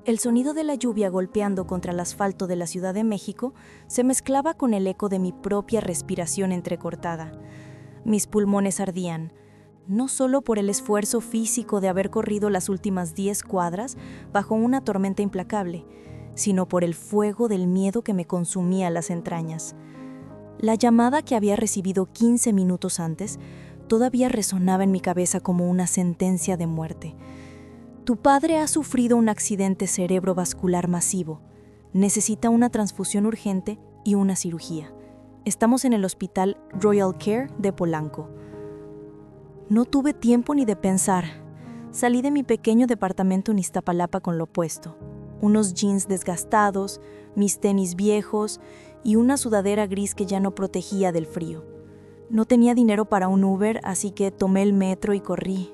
El sonido de la lluvia golpeando contra el asfalto de la Ciudad de México se mezclaba con el eco de mi propia respiración entrecortada. Mis pulmones ardían, no solo por el esfuerzo físico de haber corrido las últimas 10 cuadras bajo una tormenta implacable, sino por el fuego del miedo que me consumía las entrañas. La llamada que había recibido 15 minutos antes todavía resonaba en mi cabeza como una sentencia de muerte. Tu padre ha sufrido un accidente cerebrovascular masivo. Necesita una transfusión urgente y una cirugía. Estamos en el Hospital Royal Care de Polanco. No tuve tiempo ni de pensar. Salí de mi pequeño departamento en Iztapalapa con lo puesto. Unos jeans desgastados, mis tenis viejos y una sudadera gris que ya no protegía del frío. No tenía dinero para un Uber, así que tomé el metro y corrí.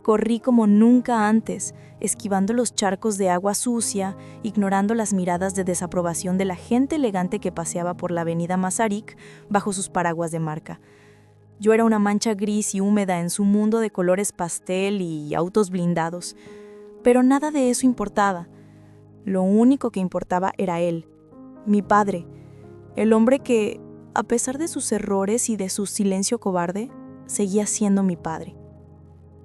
Corrí como nunca antes, esquivando los charcos de agua sucia, ignorando las miradas de desaprobación de la gente elegante que paseaba por la avenida Masaryk bajo sus paraguas de marca. Yo era una mancha gris y húmeda en su mundo de colores pastel y autos blindados. Pero nada de eso importaba. Lo único que importaba era él, mi padre, el hombre que, a pesar de sus errores y de su silencio cobarde, seguía siendo mi padre.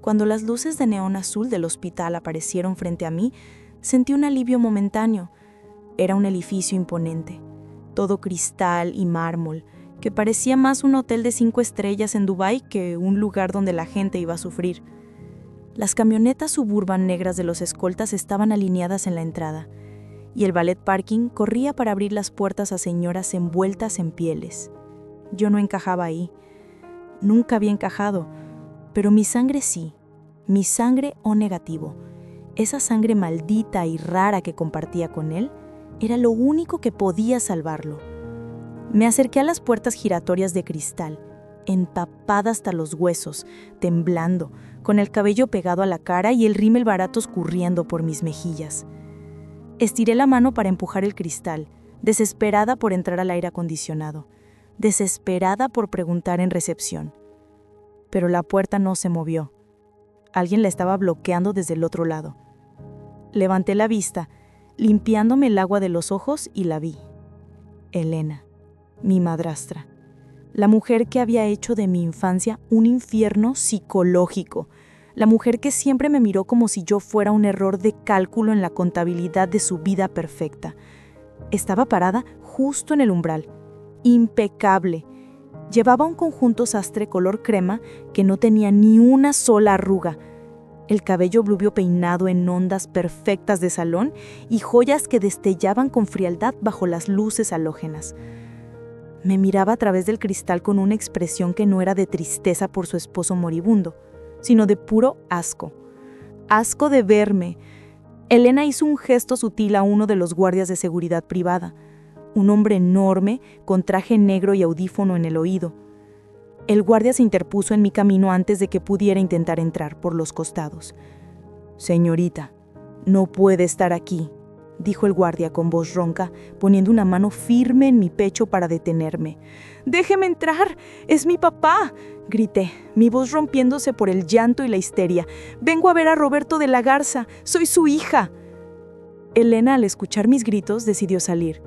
Cuando las luces de neón azul del hospital aparecieron frente a mí, sentí un alivio momentáneo. Era un edificio imponente, todo cristal y mármol, que parecía más un hotel de 5 estrellas en Dubái que un lugar donde la gente iba a sufrir. Las camionetas suburban negras de los escoltas estaban alineadas en la entrada, y el valet parking corría para abrir las puertas a señoras envueltas en pieles. Yo no encajaba ahí. Nunca había encajado, pero mi sangre sí, mi sangre O negativo. Esa sangre maldita y rara que compartía con él era lo único que podía salvarlo. Me acerqué a las puertas giratorias de cristal, empapada hasta los huesos, temblando, con el cabello pegado a la cara y el rímel barato escurriendo por mis mejillas. Estiré la mano para empujar el cristal, desesperada por entrar al aire acondicionado, desesperada por preguntar en recepción. Pero la puerta no se movió. Alguien la estaba bloqueando desde el otro lado. Levanté la vista, limpiándome el agua de los ojos y la vi. Elena, mi madrastra. La mujer que había hecho de mi infancia un infierno psicológico. La mujer que siempre me miró como si yo fuera un error de cálculo en la contabilidad de su vida perfecta. Estaba parada justo en el umbral, impecable. Llevaba un conjunto sastre color crema que no tenía ni una sola arruga, el cabello bluvio peinado en ondas perfectas de salón y joyas que destellaban con frialdad bajo las luces halógenas. Me miraba a través del cristal con una expresión que no era de tristeza por su esposo moribundo, sino de puro asco. Asco de verme. Elena hizo un gesto sutil a uno de los guardias de seguridad privada, un hombre enorme con traje negro y audífono en el oído. El guardia se interpuso en mi camino antes de que pudiera intentar entrar por los costados. «Señorita, no puede estar aquí», dijo el guardia con voz ronca, poniendo una mano firme en mi pecho para detenerme. «¡Déjeme entrar! ¡Es mi papá!», grité, mi voz rompiéndose por el llanto y la histeria. «Vengo a ver a Roberto de la Garza. Soy su hija». Elena, al escuchar mis gritos, decidió salir.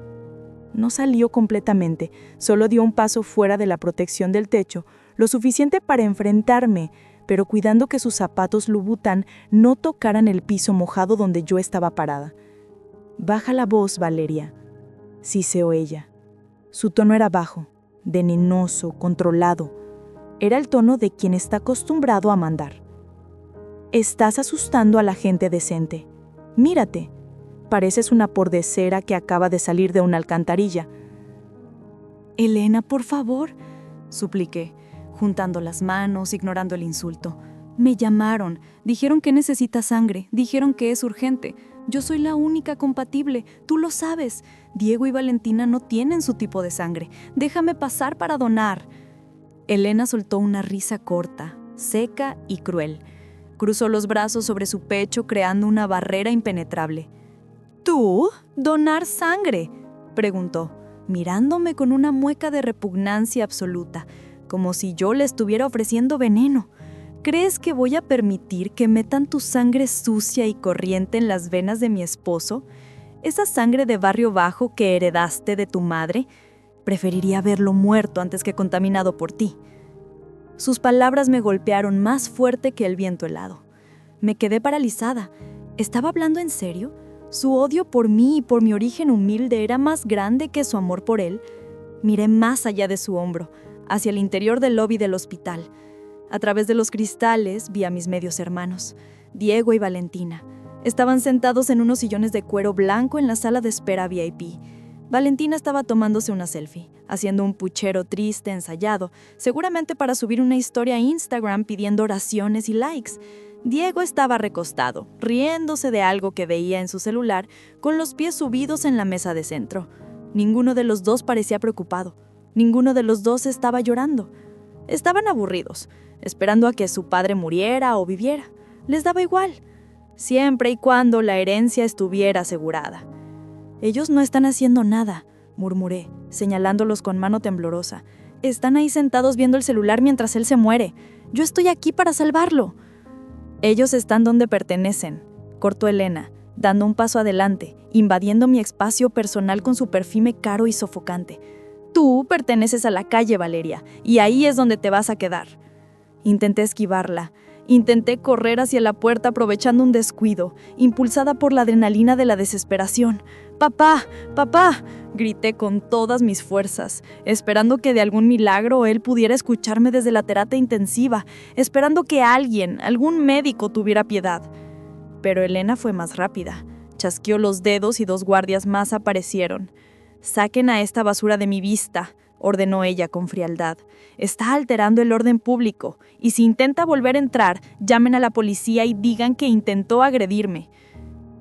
No salió completamente, solo dio un paso fuera de la protección del techo, lo suficiente para enfrentarme, pero cuidando que sus zapatos Louboutin no tocaran el piso mojado donde yo estaba parada. «Baja la voz, Valeria», siseó ella. Su tono era bajo, venenoso, controlado. Era el tono de quien está acostumbrado a mandar. «Estás asustando a la gente decente. Mírate. Pareces una pordecera que acaba de salir de una alcantarilla». «Elena, por favor», supliqué, juntando las manos, ignorando el insulto. «Me llamaron, dijeron que necesita sangre, dijeron que es urgente. Yo soy la única compatible, tú lo sabes. Diego y Valentina no tienen su tipo de sangre. Déjame pasar para donar». Elena soltó una risa corta, seca y cruel. Cruzó los brazos sobre su pecho creando una barrera impenetrable. «¿Tú? ¿Donar sangre?», preguntó, mirándome con una mueca de repugnancia absoluta, como si yo le estuviera ofreciendo veneno. ¿Crees que voy a permitir que metan tu sangre sucia y corriente en las venas de mi esposo? Esa sangre de barrio bajo que heredaste de tu madre. Preferiría verlo muerto antes que contaminado por ti. Sus palabras me golpearon más fuerte que el viento helado. Me quedé paralizada. ¿Estaba hablando en serio? ¿Su odio por mí y por mi origen humilde era más grande que su amor por él? Miré más allá de su hombro, hacia el interior del lobby del hospital. A través de los cristales vi a mis medios hermanos, Diego y Valentina. Estaban sentados en unos sillones de cuero blanco en la sala de espera VIP. Valentina estaba tomándose una selfie, haciendo un puchero triste ensayado, seguramente para subir una historia a Instagram pidiendo oraciones y likes. Diego estaba recostado, riéndose de algo que veía en su celular, con los pies subidos en la mesa de centro. Ninguno de los dos parecía preocupado. Ninguno de los dos estaba llorando. Estaban aburridos, esperando a que su padre muriera o viviera. Les daba igual, siempre y cuando la herencia estuviera asegurada. «Ellos no están haciendo nada», murmuré, señalándolos con mano temblorosa. «Están ahí sentados viendo el celular mientras él se muere. Yo estoy aquí para salvarlo». «Ellos están donde pertenecen», cortó Elena, dando un paso adelante, invadiendo mi espacio personal con su perfume caro y sofocante. «Tú perteneces a la calle, Valeria, y ahí es donde te vas a quedar». Intenté esquivarla. Intenté correr hacia la puerta aprovechando un descuido, impulsada por la adrenalina de la desesperación. «¡Papá! ¡Papá!», grité con todas mis fuerzas, esperando que de algún milagro él pudiera escucharme desde la terapia intensiva, esperando que alguien, algún médico tuviera piedad. Pero Elena fue más rápida. Chasqueó los dedos y 2 guardias más aparecieron. «Saquen a esta basura de mi vista», ordenó ella con frialdad. «Está alterando el orden público, y si intenta volver a entrar, llamen a la policía y digan que intentó agredirme».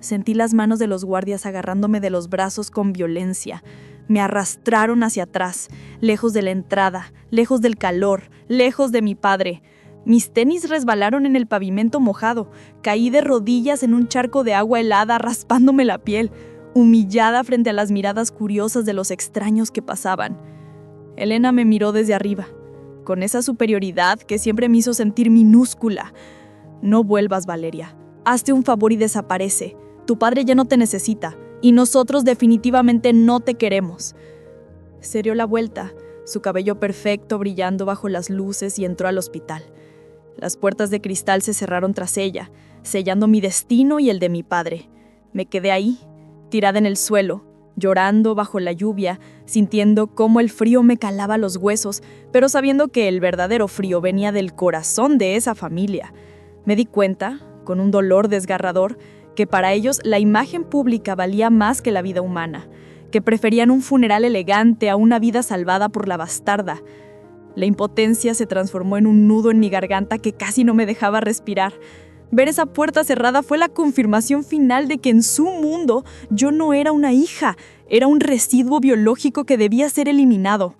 Sentí las manos de los guardias agarrándome de los brazos con violencia. Me arrastraron hacia atrás, lejos de la entrada, lejos del calor, lejos de mi padre. Mis tenis resbalaron en el pavimento mojado. Caí de rodillas en un charco de agua helada, raspándome la piel, humillada frente a las miradas curiosas de los extraños que pasaban. Elena me miró desde arriba, con esa superioridad que siempre me hizo sentir minúscula. «No vuelvas, Valeria. Hazte un favor y desaparece. Tu padre ya no te necesita, y nosotros definitivamente no te queremos». Se dio la vuelta, su cabello perfecto brillando bajo las luces, y entró al hospital. Las puertas de cristal se cerraron tras ella, sellando mi destino y el de mi padre. Me quedé ahí, tirada en el suelo, llorando bajo la lluvia, sintiendo cómo el frío me calaba los huesos, pero sabiendo que el verdadero frío venía del corazón de esa familia. Me di cuenta, con un dolor desgarrador, que para ellos la imagen pública valía más que la vida humana, que preferían un funeral elegante a una vida salvada por la bastarda. La impotencia se transformó en un nudo en mi garganta que casi no me dejaba respirar. Ver esa puerta cerrada fue la confirmación final de que en su mundo yo no era una hija, era un residuo biológico que debía ser eliminado.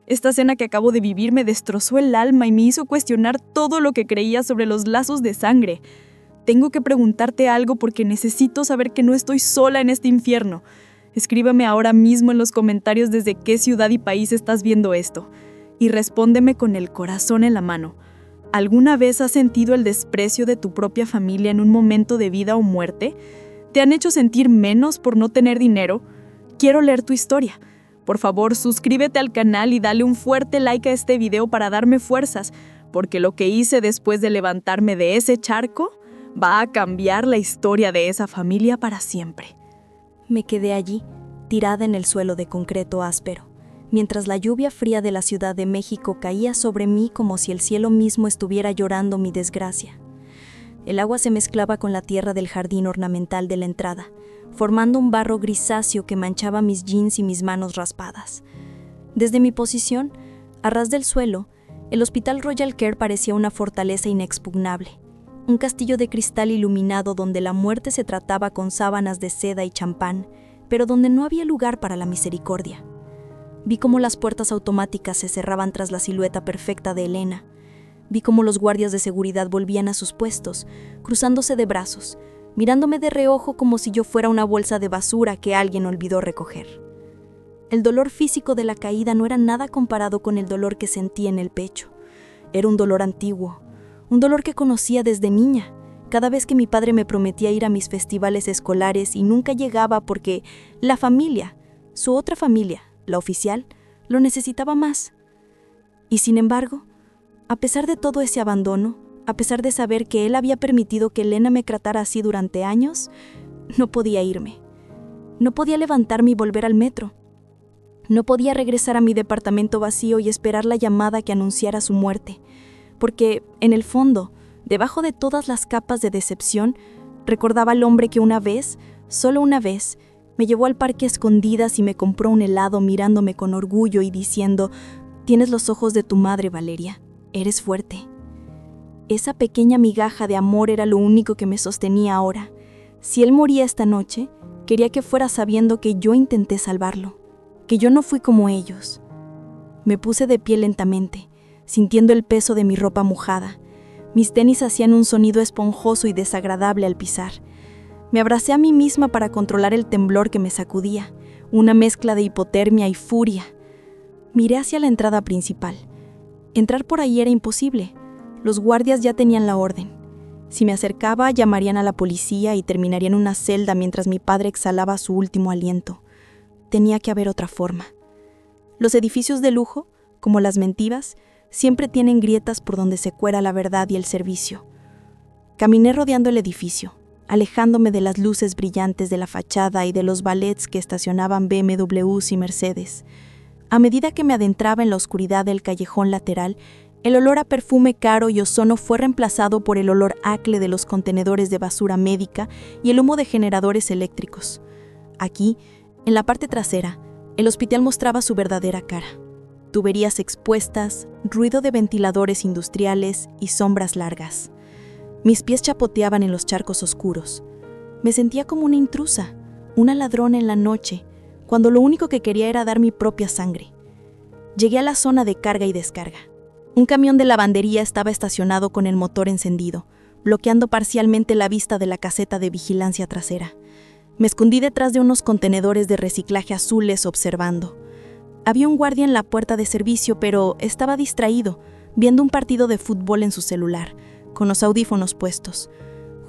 Esta escena que acabo de vivir me destrozó el alma y me hizo cuestionar todo lo que creía sobre los lazos de sangre. Tengo que preguntarte algo porque necesito saber que no estoy sola en este infierno. Escríbeme ahora mismo en los comentarios desde qué ciudad y país estás viendo esto. Y respóndeme con el corazón en la mano. ¿Alguna vez has sentido el desprecio de tu propia familia en un momento de vida o muerte? ¿Te han hecho sentir menos por no tener dinero? Quiero leer tu historia. Por favor, suscríbete al canal y dale un fuerte like a este video para darme fuerzas, porque lo que hice después de levantarme de ese charco va a cambiar la historia de esa familia para siempre. Me quedé allí, tirada en el suelo de concreto áspero, mientras la lluvia fría de la Ciudad de México caía sobre mí como si el cielo mismo estuviera llorando mi desgracia. El agua se mezclaba con la tierra del jardín ornamental de la entrada, formando un barro grisáceo que manchaba mis jeans y mis manos raspadas. Desde mi posición, a ras del suelo, el Hospital Royal Care parecía una fortaleza inexpugnable, un castillo de cristal iluminado donde la muerte se trataba con sábanas de seda y champán, pero donde no había lugar para la misericordia. Vi cómo las puertas automáticas se cerraban tras la silueta perfecta de Elena. Vi cómo los guardias de seguridad volvían a sus puestos, cruzándose de brazos, mirándome de reojo como si yo fuera una bolsa de basura que alguien olvidó recoger. El dolor físico de la caída no era nada comparado con el dolor que sentí en el pecho. Era un dolor antiguo, un dolor que conocía desde niña. Cada vez que mi padre me prometía ir a mis festivales escolares y nunca llegaba porque la familia, su otra familia, la oficial, lo necesitaba más. Y sin embargo, a pesar de todo ese abandono, a pesar de saber que él había permitido que Elena me tratara así durante años, no podía irme. No podía levantarme y volver al metro. No podía regresar a mi departamento vacío y esperar la llamada que anunciara su muerte, porque, en el fondo, debajo de todas las capas de decepción, recordaba al hombre que una vez, solo una vez, me llevó al parque a escondidas y me compró un helado mirándome con orgullo y diciendo: «Tienes los ojos de tu madre, Valeria. Eres fuerte». Esa pequeña migaja de amor era lo único que me sostenía ahora. Si él moría esta noche, quería que fuera sabiendo que yo intenté salvarlo, que yo no fui como ellos. Me puse de pie lentamente, sintiendo el peso de mi ropa mojada. Mis tenis hacían un sonido esponjoso y desagradable al pisar. Me abracé a mí misma para controlar el temblor que me sacudía, una mezcla de hipotermia y furia. Miré hacia la entrada principal. Entrar por ahí era imposible. Los guardias ya tenían la orden. Si me acercaba, llamarían a la policía y terminaría en una celda mientras mi padre exhalaba su último aliento. Tenía que haber otra forma. Los edificios de lujo, como las mentivas, siempre tienen grietas por donde se cuela la verdad y el servicio. Caminé rodeando el edificio, alejándome de las luces brillantes de la fachada y de los valets que estacionaban BMWs y Mercedes. A medida que me adentraba en la oscuridad del callejón lateral, el olor a perfume caro y ozono fue reemplazado por el olor acre de los contenedores de basura médica y el humo de generadores eléctricos. Aquí, en la parte trasera, el hospital mostraba su verdadera cara. Tuberías expuestas, ruido de ventiladores industriales y sombras largas. Mis pies chapoteaban en los charcos oscuros. Me sentía como una intrusa, una ladrona en la noche, cuando lo único que quería era dar mi propia sangre. Llegué a la zona de carga y descarga. Un camión de lavandería estaba estacionado con el motor encendido, bloqueando parcialmente la vista de la caseta de vigilancia trasera. Me escondí detrás de unos contenedores de reciclaje azules observando. Había un guardia en la puerta de servicio, pero estaba distraído, viendo un partido de fútbol en su celular, con los audífonos puestos.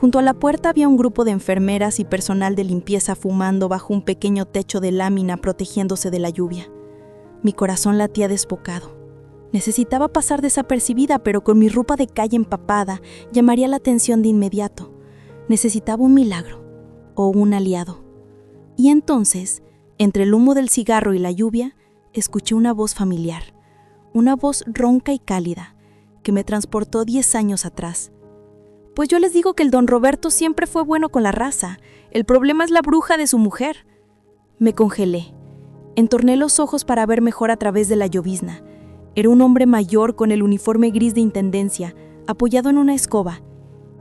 Junto a la puerta había un grupo de enfermeras y personal de limpieza fumando bajo un pequeño techo de lámina protegiéndose de la lluvia. Mi corazón latía desbocado. Necesitaba pasar desapercibida, pero con mi ropa de calle empapada llamaría la atención de inmediato. Necesitaba un milagro o un aliado. Y entonces, entre el humo del cigarro y la lluvia, escuché una voz familiar, una voz ronca y cálida, que me transportó 10 años atrás. «Pues yo les digo que el don Roberto siempre fue bueno con la raza. El problema es la bruja de su mujer». Me congelé. Entorné los ojos para ver mejor a través de la llovizna. Era un hombre mayor con el uniforme gris de intendencia, apoyado en una escoba.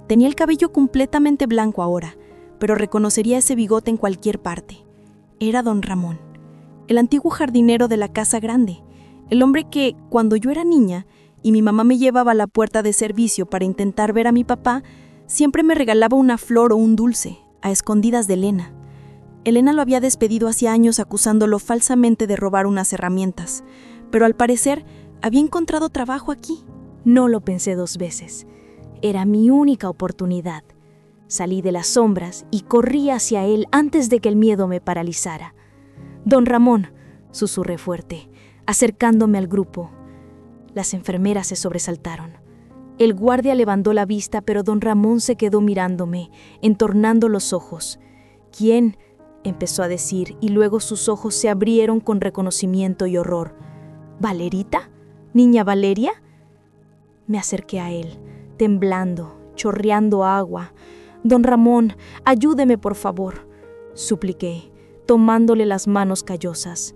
Tenía el cabello completamente blanco ahora, pero reconocería ese bigote en cualquier parte. Era don Ramón, el antiguo jardinero de la casa grande, el hombre que, cuando yo era niña y mi mamá me llevaba a la puerta de servicio para intentar ver a mi papá, siempre me regalaba una flor o un dulce, a escondidas de Elena. Elena lo había despedido hacía años acusándolo falsamente de robar unas herramientas, pero al parecer había encontrado trabajo aquí. No lo pensé 2 veces. Era mi única oportunidad. Salí de las sombras y corrí hacia él antes de que el miedo me paralizara. «Don Ramón», susurré fuerte, acercándome al grupo. Las enfermeras se sobresaltaron. El guardia levantó la vista, pero don Ramón se quedó mirándome, entornando los ojos. «¿Quién?», empezó a decir, y luego sus ojos se abrieron con reconocimiento y horror. «¿Valerita? ¿Niña Valeria?». Me acerqué a él, temblando, chorreando agua. «Don Ramón, ayúdeme por favor», supliqué, tomándole las manos callosas.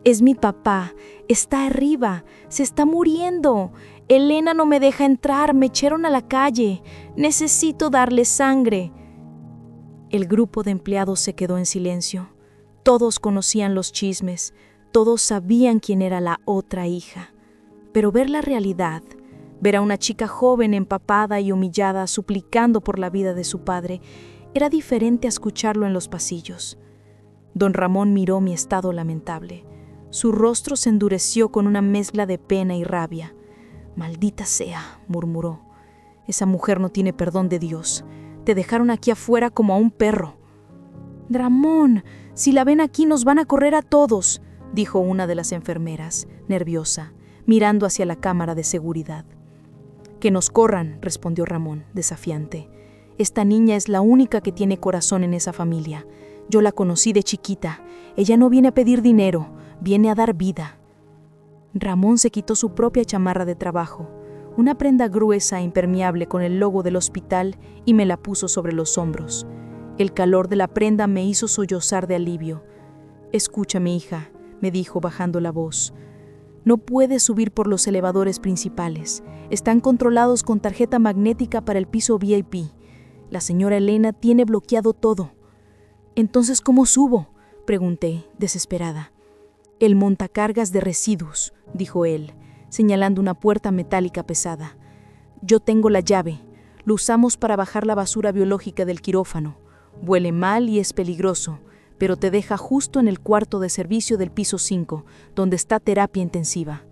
«Es mi papá, está arriba, se está muriendo. Elena no me deja entrar, me echaron a la calle. Necesito darle sangre». El grupo de empleados se quedó en silencio. Todos conocían los chismes, todos sabían quién era la otra hija. Pero ver la realidad, ver a una chica joven empapada y humillada suplicando por la vida de su padre, era diferente a escucharlo en los pasillos. Don Ramón miró mi estado lamentable. Su rostro se endureció con una mezcla de pena y rabia. «Maldita sea», murmuró. Esa mujer no tiene perdón de Dios. Te dejaron aquí afuera como a un perro. Ramón, si la ven aquí nos van a correr a todos, dijo una de las enfermeras, nerviosa, mirando hacia la cámara de seguridad. Que nos corran, respondió Ramón, desafiante. Esta niña es la única que tiene corazón en esa familia. Yo la conocí de chiquita. Ella no viene a pedir dinero, viene a dar vida. Ramón se quitó su propia chamarra de trabajo, una prenda gruesa e impermeable con el logo del hospital, y me la puso sobre los hombros. El calor de la prenda me hizo sollozar de alivio. Escúchame, hija, me dijo bajando la voz. No puedes subir por los elevadores principales. Están controlados con tarjeta magnética para el piso VIP. La señora Elena tiene bloqueado todo. Entonces, ¿cómo subo?, pregunté, desesperada. El montacargas de residuos, dijo él, señalando una puerta metálica pesada. Yo tengo la llave. Lo usamos para bajar la basura biológica del quirófano. Huele mal y es peligroso, pero te deja justo en el cuarto de servicio del piso 5, donde está terapia intensiva.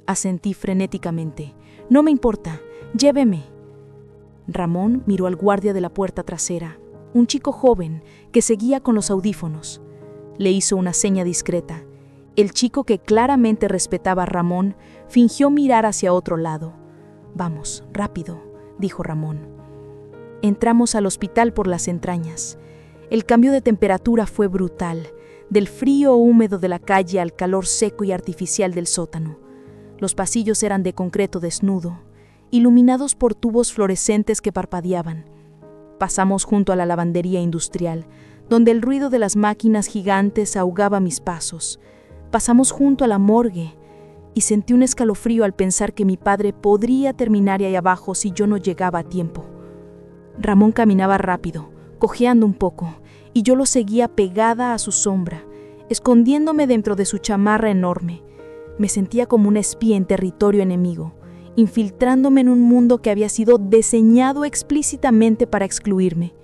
Asentí frenéticamente. No me importa, lléveme. Ramón miró al guardia de la puerta trasera, un chico joven que seguía con los audífonos. Le hizo una seña discreta. El chico, que claramente respetaba a Ramón, fingió mirar hacia otro lado. Vamos, rápido, dijo Ramón. Entramos al hospital por las entrañas. El cambio de temperatura fue brutal, del frío húmedo de la calle al calor seco y artificial del sótano. Los pasillos eran de concreto desnudo, iluminados por tubos fluorescentes que parpadeaban. Pasamos junto a la lavandería industrial, donde el ruido de las máquinas gigantes ahogaba mis pasos. Pasamos junto a la morgue, y sentí un escalofrío al pensar que mi padre podría terminar ahí abajo si yo no llegaba a tiempo. Ramón caminaba rápido, cojeando un poco, y yo lo seguía pegada a su sombra, escondiéndome dentro de su chamarra enorme. Me sentía como una espía en territorio enemigo, infiltrándome en un mundo que había sido diseñado explícitamente para excluirme.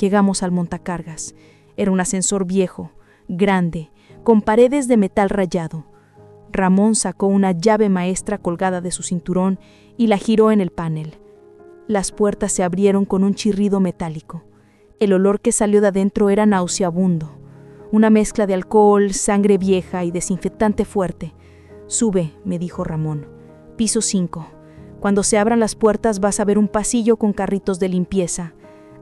Llegamos al montacargas. Era un ascensor viejo, grande, con paredes de metal rayado. Ramón sacó una llave maestra colgada de su cinturón y la giró en el panel. Las puertas se abrieron con un chirrido metálico. El olor que salió de adentro era nauseabundo, una mezcla de alcohol, sangre vieja y desinfectante fuerte. Sube, me dijo Ramón. Piso 5. Cuando se abran las puertas vas a ver un pasillo con carritos de limpieza.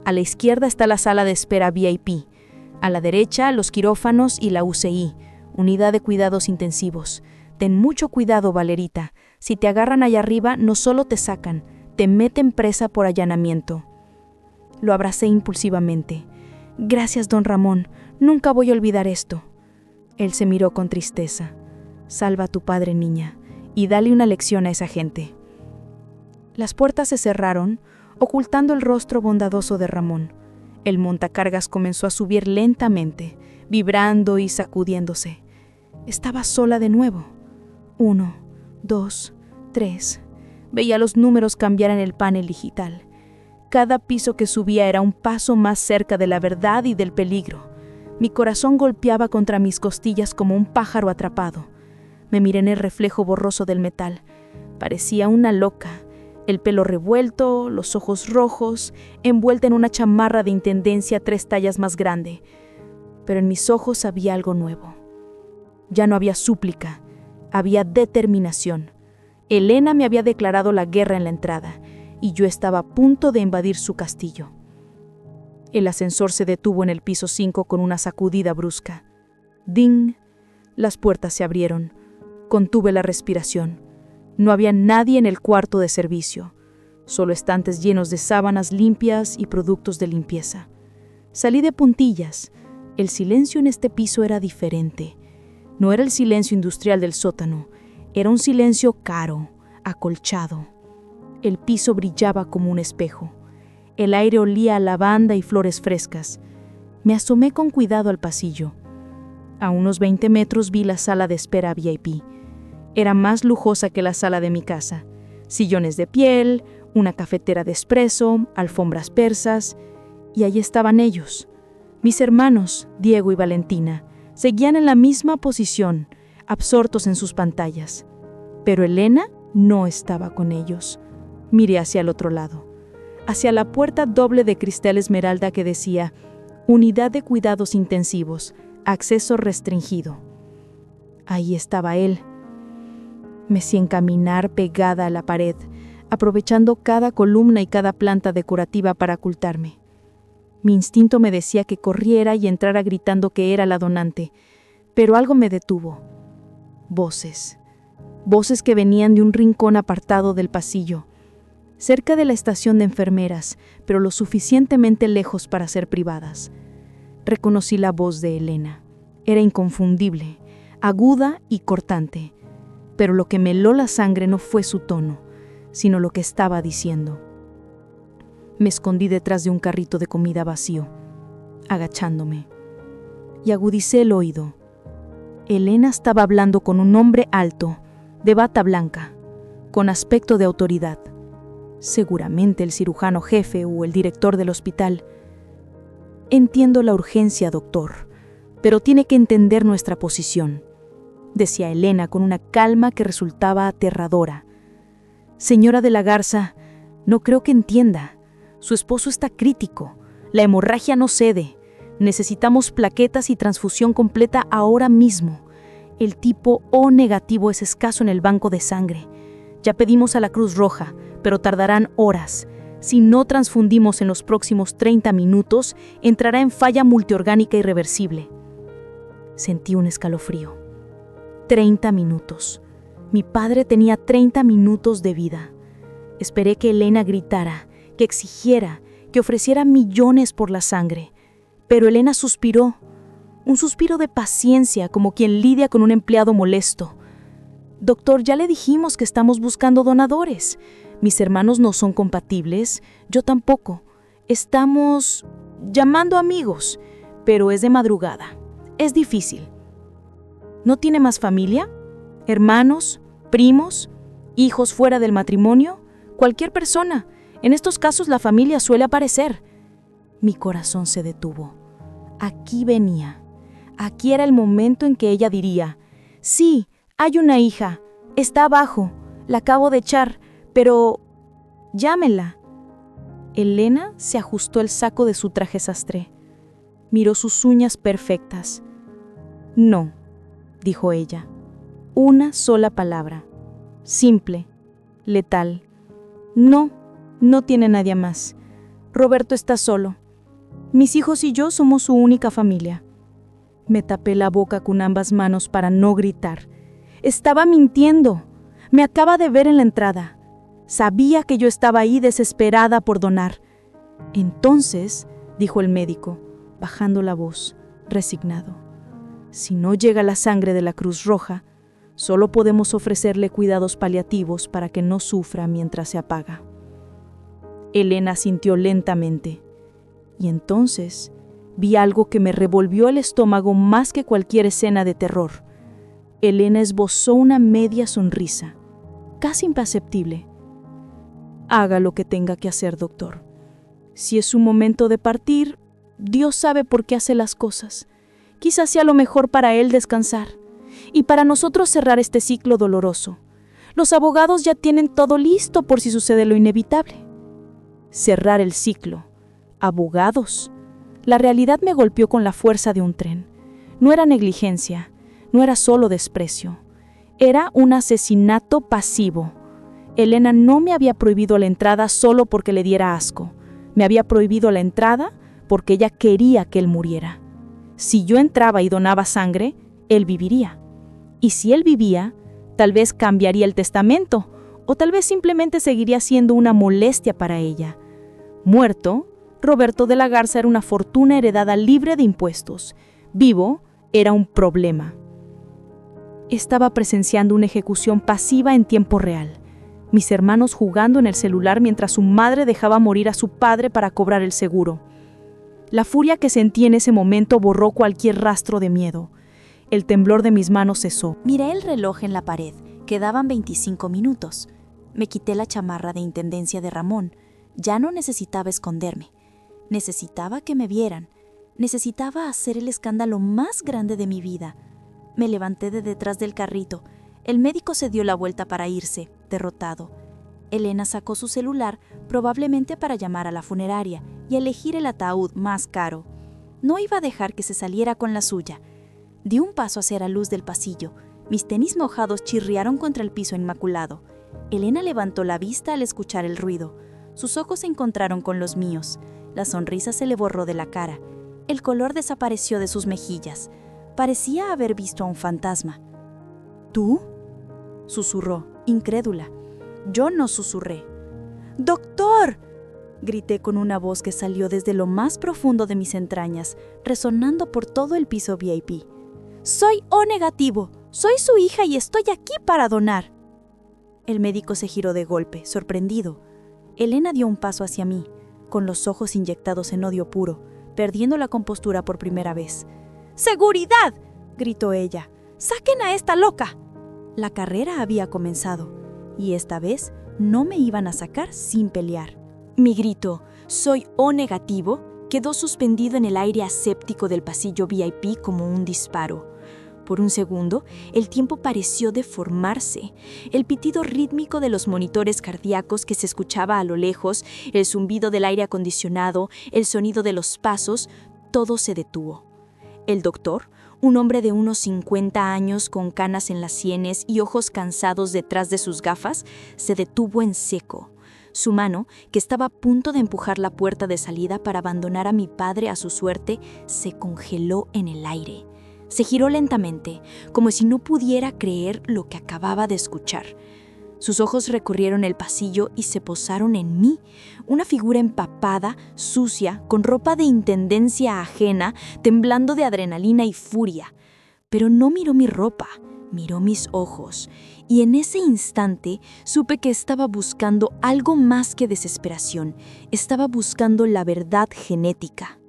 A la izquierda está la sala de espera VIP. A la derecha, los quirófanos y la UCI, Unidad de Cuidados Intensivos. Ten mucho cuidado, Valerita. Si te agarran allá arriba, no solo te sacan, te meten presa por allanamiento. Lo abracé impulsivamente. Gracias, don Ramón. Nunca voy a olvidar esto. Él se miró con tristeza. Salva a tu padre, niña, y dale una lección a esa gente. Las puertas se cerraron, ocultando el rostro bondadoso de Ramón. El montacargas comenzó a subir lentamente, vibrando y sacudiéndose. Estaba sola de nuevo. 1, 2, 3. Veía los números cambiar en el panel digital. Cada piso que subía era un paso más cerca de la verdad y del peligro. Mi corazón golpeaba contra mis costillas como un pájaro atrapado. Me miré en el reflejo borroso del metal. Parecía una loca. El pelo revuelto, los ojos rojos, envuelta en una chamarra de intendencia 3 tallas más grande. Pero en mis ojos había algo nuevo. Ya no había súplica, había determinación. Elena me había declarado la guerra en la entrada, y yo estaba a punto de invadir su castillo. El ascensor se detuvo en el piso 5 con una sacudida brusca. ¡Ding! Las puertas se abrieron. Contuve la respiración. No había nadie en el cuarto de servicio, solo estantes llenos de sábanas limpias y productos de limpieza. Salí de puntillas. El silencio en este piso era diferente. No era el silencio industrial del sótano, era un silencio caro, acolchado. El piso brillaba como un espejo. El aire olía a lavanda y flores frescas. Me asomé con cuidado al pasillo. A unos 20 metros vi la sala de espera VIP. Era más lujosa que la sala de mi casa. Sillones de piel, una cafetera de espresso, alfombras persas, y allí estaban ellos. Mis hermanos, Diego y Valentina, seguían en la misma posición, absortos en sus pantallas. Pero Elena no estaba con ellos. Miré hacia el otro lado. hacia la puerta doble de cristal esmeralda que decía Unidad de Cuidados Intensivos, acceso restringido. Ahí estaba él. Me hacía encaminar pegada a la pared, aprovechando cada columna y cada planta decorativa para ocultarme. Mi instinto me decía que corriera y entrara gritando que era la donante, pero algo me detuvo. Voces. Voces que venían de un rincón apartado del pasillo, cerca de la estación de enfermeras, pero lo suficientemente lejos para ser privadas. Reconocí la voz de Elena. Era inconfundible, aguda y cortante, pero lo que me heló la sangre no fue su tono, sino lo que estaba diciendo. Me escondí detrás de un carrito de comida vacío, agachándome, y agudicé el oído. Elena estaba hablando con un hombre alto, de bata blanca, con aspecto de autoridad. Seguramente el cirujano jefe o el director del hospital. Entiendo la urgencia, doctor, pero tiene que entender nuestra posición, decía Elena con una calma que resultaba aterradora. Señora de la Garza, no creo que entienda. Su esposo está crítico. La hemorragia no cede. Necesitamos plaquetas y transfusión completa ahora mismo. El tipo O negativo es escaso en el banco de sangre. Ya pedimos a la Cruz Roja, pero tardarán horas. Si no transfundimos en los próximos 30 minutos, entrará en falla multiorgánica irreversible. Sentí un escalofrío. 30 minutos. Mi padre tenía 30 minutos de vida. Esperé que Elena gritara, que exigiera, que ofreciera millones por la sangre. Pero Elena suspiró. Un suspiro de paciencia, como quien lidia con un empleado molesto. Doctor, ya le dijimos que estamos buscando donadores. Mis hermanos no son compatibles, yo tampoco. Estamos llamando amigos, pero es de madrugada. Es difícil. ¿No tiene más familia? ¿Hermanos? ¿Primos? ¿Hijos fuera del matrimonio? Cualquier persona. En estos casos la familia suele aparecer. Mi corazón se detuvo. Aquí venía. Aquí era el momento en que ella diría, sí, hay una hija, está abajo, la acabo de echar, pero llámenla. Elena se ajustó el saco de su traje sastre. Miró sus uñas perfectas. No, dijo ella. Una sola palabra. Simple, letal. No, no tiene nadie más. Roberto está solo. Mis hijos y yo somos su única familia. Me tapé la boca con ambas manos para no gritar. Estaba mintiendo. Me acaba de ver en la entrada. Sabía que yo estaba ahí desesperada por donar. Entonces, dijo el médico, bajando la voz, resignado, si no llega la sangre de la Cruz Roja, solo podemos ofrecerle cuidados paliativos para que no sufra mientras se apaga. Elena sintió lentamente, y entonces vi algo que me revolvió el estómago más que cualquier escena de terror. Elena esbozó una media sonrisa, casi imperceptible. Haga lo que tenga que hacer, doctor. Si es su momento de partir, Dios sabe por qué hace las cosas. Quizás sea lo mejor para él descansar y para nosotros cerrar este ciclo doloroso. Los abogados ya tienen todo listo por si sucede lo inevitable. Cerrar el ciclo. Abogados. La realidad me golpeó con la fuerza de un tren. No era negligencia, no era solo desprecio. Era un asesinato pasivo. Elena no me había prohibido la entrada solo porque le diera asco. Me había prohibido la entrada porque ella quería que él muriera. Si yo entraba y donaba sangre, él viviría. Y si él vivía, tal vez cambiaría el testamento, o tal vez simplemente seguiría siendo una molestia para ella. Muerto, Roberto de la Garza era una fortuna heredada libre de impuestos. Vivo, era un problema. Estaba presenciando una ejecución pasiva en tiempo real. Mis hermanos jugando en el celular mientras su madre dejaba morir a su padre para cobrar el seguro. La furia que sentí en ese momento borró cualquier rastro de miedo. El temblor de mis manos cesó. Miré el reloj en la pared. Quedaban 25 minutos. Me quité la chamarra de intendencia de Ramón. Ya no necesitaba esconderme. Necesitaba que me vieran. Necesitaba hacer el escándalo más grande de mi vida. Me levanté de detrás del carrito. El médico se dio la vuelta para irse, derrotado. Elena sacó su celular, probablemente para llamar a la funeraria y elegir el ataúd más caro. No iba a dejar que se saliera con la suya. Di un paso hacia la luz del pasillo. Mis tenis mojados chirriaron contra el piso inmaculado. Elena levantó la vista al escuchar el ruido. Sus ojos se encontraron con los míos. La sonrisa se le borró de la cara. El color desapareció de sus mejillas. Parecía haber visto a un fantasma. ¿Tú?, susurró, incrédula. Yo no susurré. ¡Doctor!, grité con una voz que salió desde lo más profundo de mis entrañas, resonando por todo el piso VIP. «Soy O negativo. Soy su hija y estoy aquí para donar». El médico se giró de golpe, sorprendido. Elena dio un paso hacia mí, con los ojos inyectados en odio puro, perdiendo la compostura por primera vez. «¡Seguridad!», gritó ella. «¡Saquen a esta loca!». La carrera había comenzado, y esta vez no me iban a sacar sin pelear. Mi grito, «Soy O negativo», quedó suspendido en el aire aséptico del pasillo VIP como un disparo. Por un segundo, el tiempo pareció deformarse. El pitido rítmico de los monitores cardíacos que se escuchaba a lo lejos, el zumbido del aire acondicionado, el sonido de los pasos, todo se detuvo. El doctor, un hombre de unos 50 años con canas en las sienes y ojos cansados detrás de sus gafas, se detuvo en seco. Su mano, que estaba a punto de empujar la puerta de salida para abandonar a mi padre a su suerte, se congeló en el aire. Se giró lentamente, como si no pudiera creer lo que acababa de escuchar. Sus ojos recorrieron el pasillo y se posaron en mí, una figura empapada, sucia, con ropa de intendencia ajena, temblando de adrenalina y furia. Pero no miró mi ropa, miró mis ojos, y en ese instante supe que estaba buscando algo más que desesperación. Estaba buscando la verdad genética.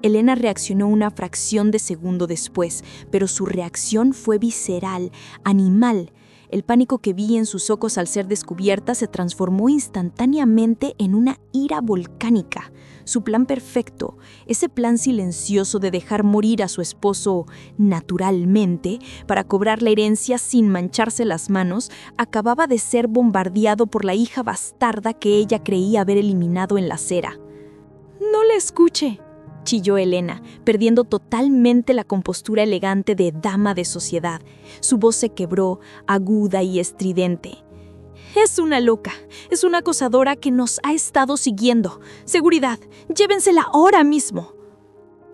Elena reaccionó una fracción de segundo después, pero su reacción fue visceral, animal. El pánico que vi en sus ojos al ser descubierta se transformó instantáneamente en una ira volcánica. Su plan perfecto, ese plan silencioso de dejar morir a su esposo naturalmente para cobrar la herencia sin mancharse las manos, acababa de ser bombardeado por la hija bastarda que ella creía haber eliminado en la acera. «No le escuche», chilló Elena, perdiendo totalmente la compostura elegante de dama de sociedad. Su voz se quebró, aguda y estridente. «Es una loca, es una acosadora que nos ha estado siguiendo. Seguridad, llévensela ahora mismo».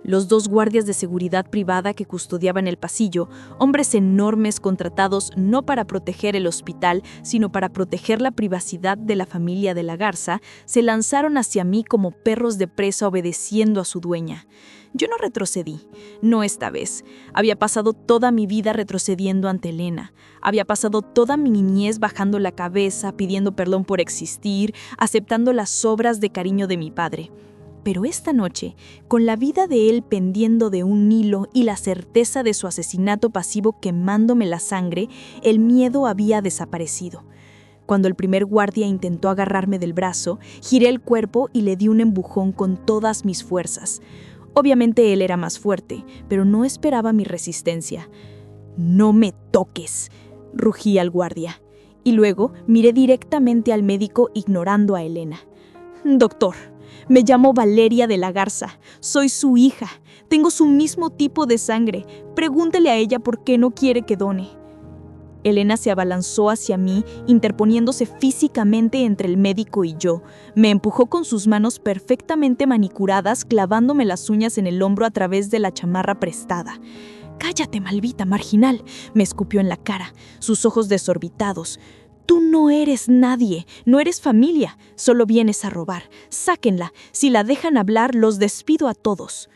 Los dos guardias de seguridad privada que custodiaban el pasillo, hombres enormes contratados no para proteger el hospital, sino para proteger la privacidad de la familia de la Garza, se lanzaron hacia mí como perros de presa obedeciendo a su dueña. Yo no retrocedí, no esta vez. Había pasado toda mi vida retrocediendo ante Elena. Había pasado toda mi niñez bajando la cabeza, pidiendo perdón por existir, aceptando las obras de cariño de mi padre. Pero esta noche, con la vida de él pendiendo de un hilo y la certeza de su asesinato pasivo quemándome la sangre, el miedo había desaparecido. Cuando el primer guardia intentó agarrarme del brazo, giré el cuerpo y le di un empujón con todas mis fuerzas. Obviamente él era más fuerte, pero no esperaba mi resistencia. «No me toques», rugí al guardia. Y luego miré directamente al médico ignorando a Elena. «Doctor, me llamo Valeria de la Garza. Soy su hija. Tengo su mismo tipo de sangre. Pregúntele a ella por qué no quiere que done». Elena se abalanzó hacia mí, interponiéndose físicamente entre el médico y yo. Me empujó con sus manos perfectamente manicuradas, clavándome las uñas en el hombro a través de la chamarra prestada. «Cállate, maldita marginal», me escupió en la cara, sus ojos desorbitados. «Tú no eres nadie, no eres familia, solo vienes a robar. Sáquenla, si la dejan hablar, los despido a todos».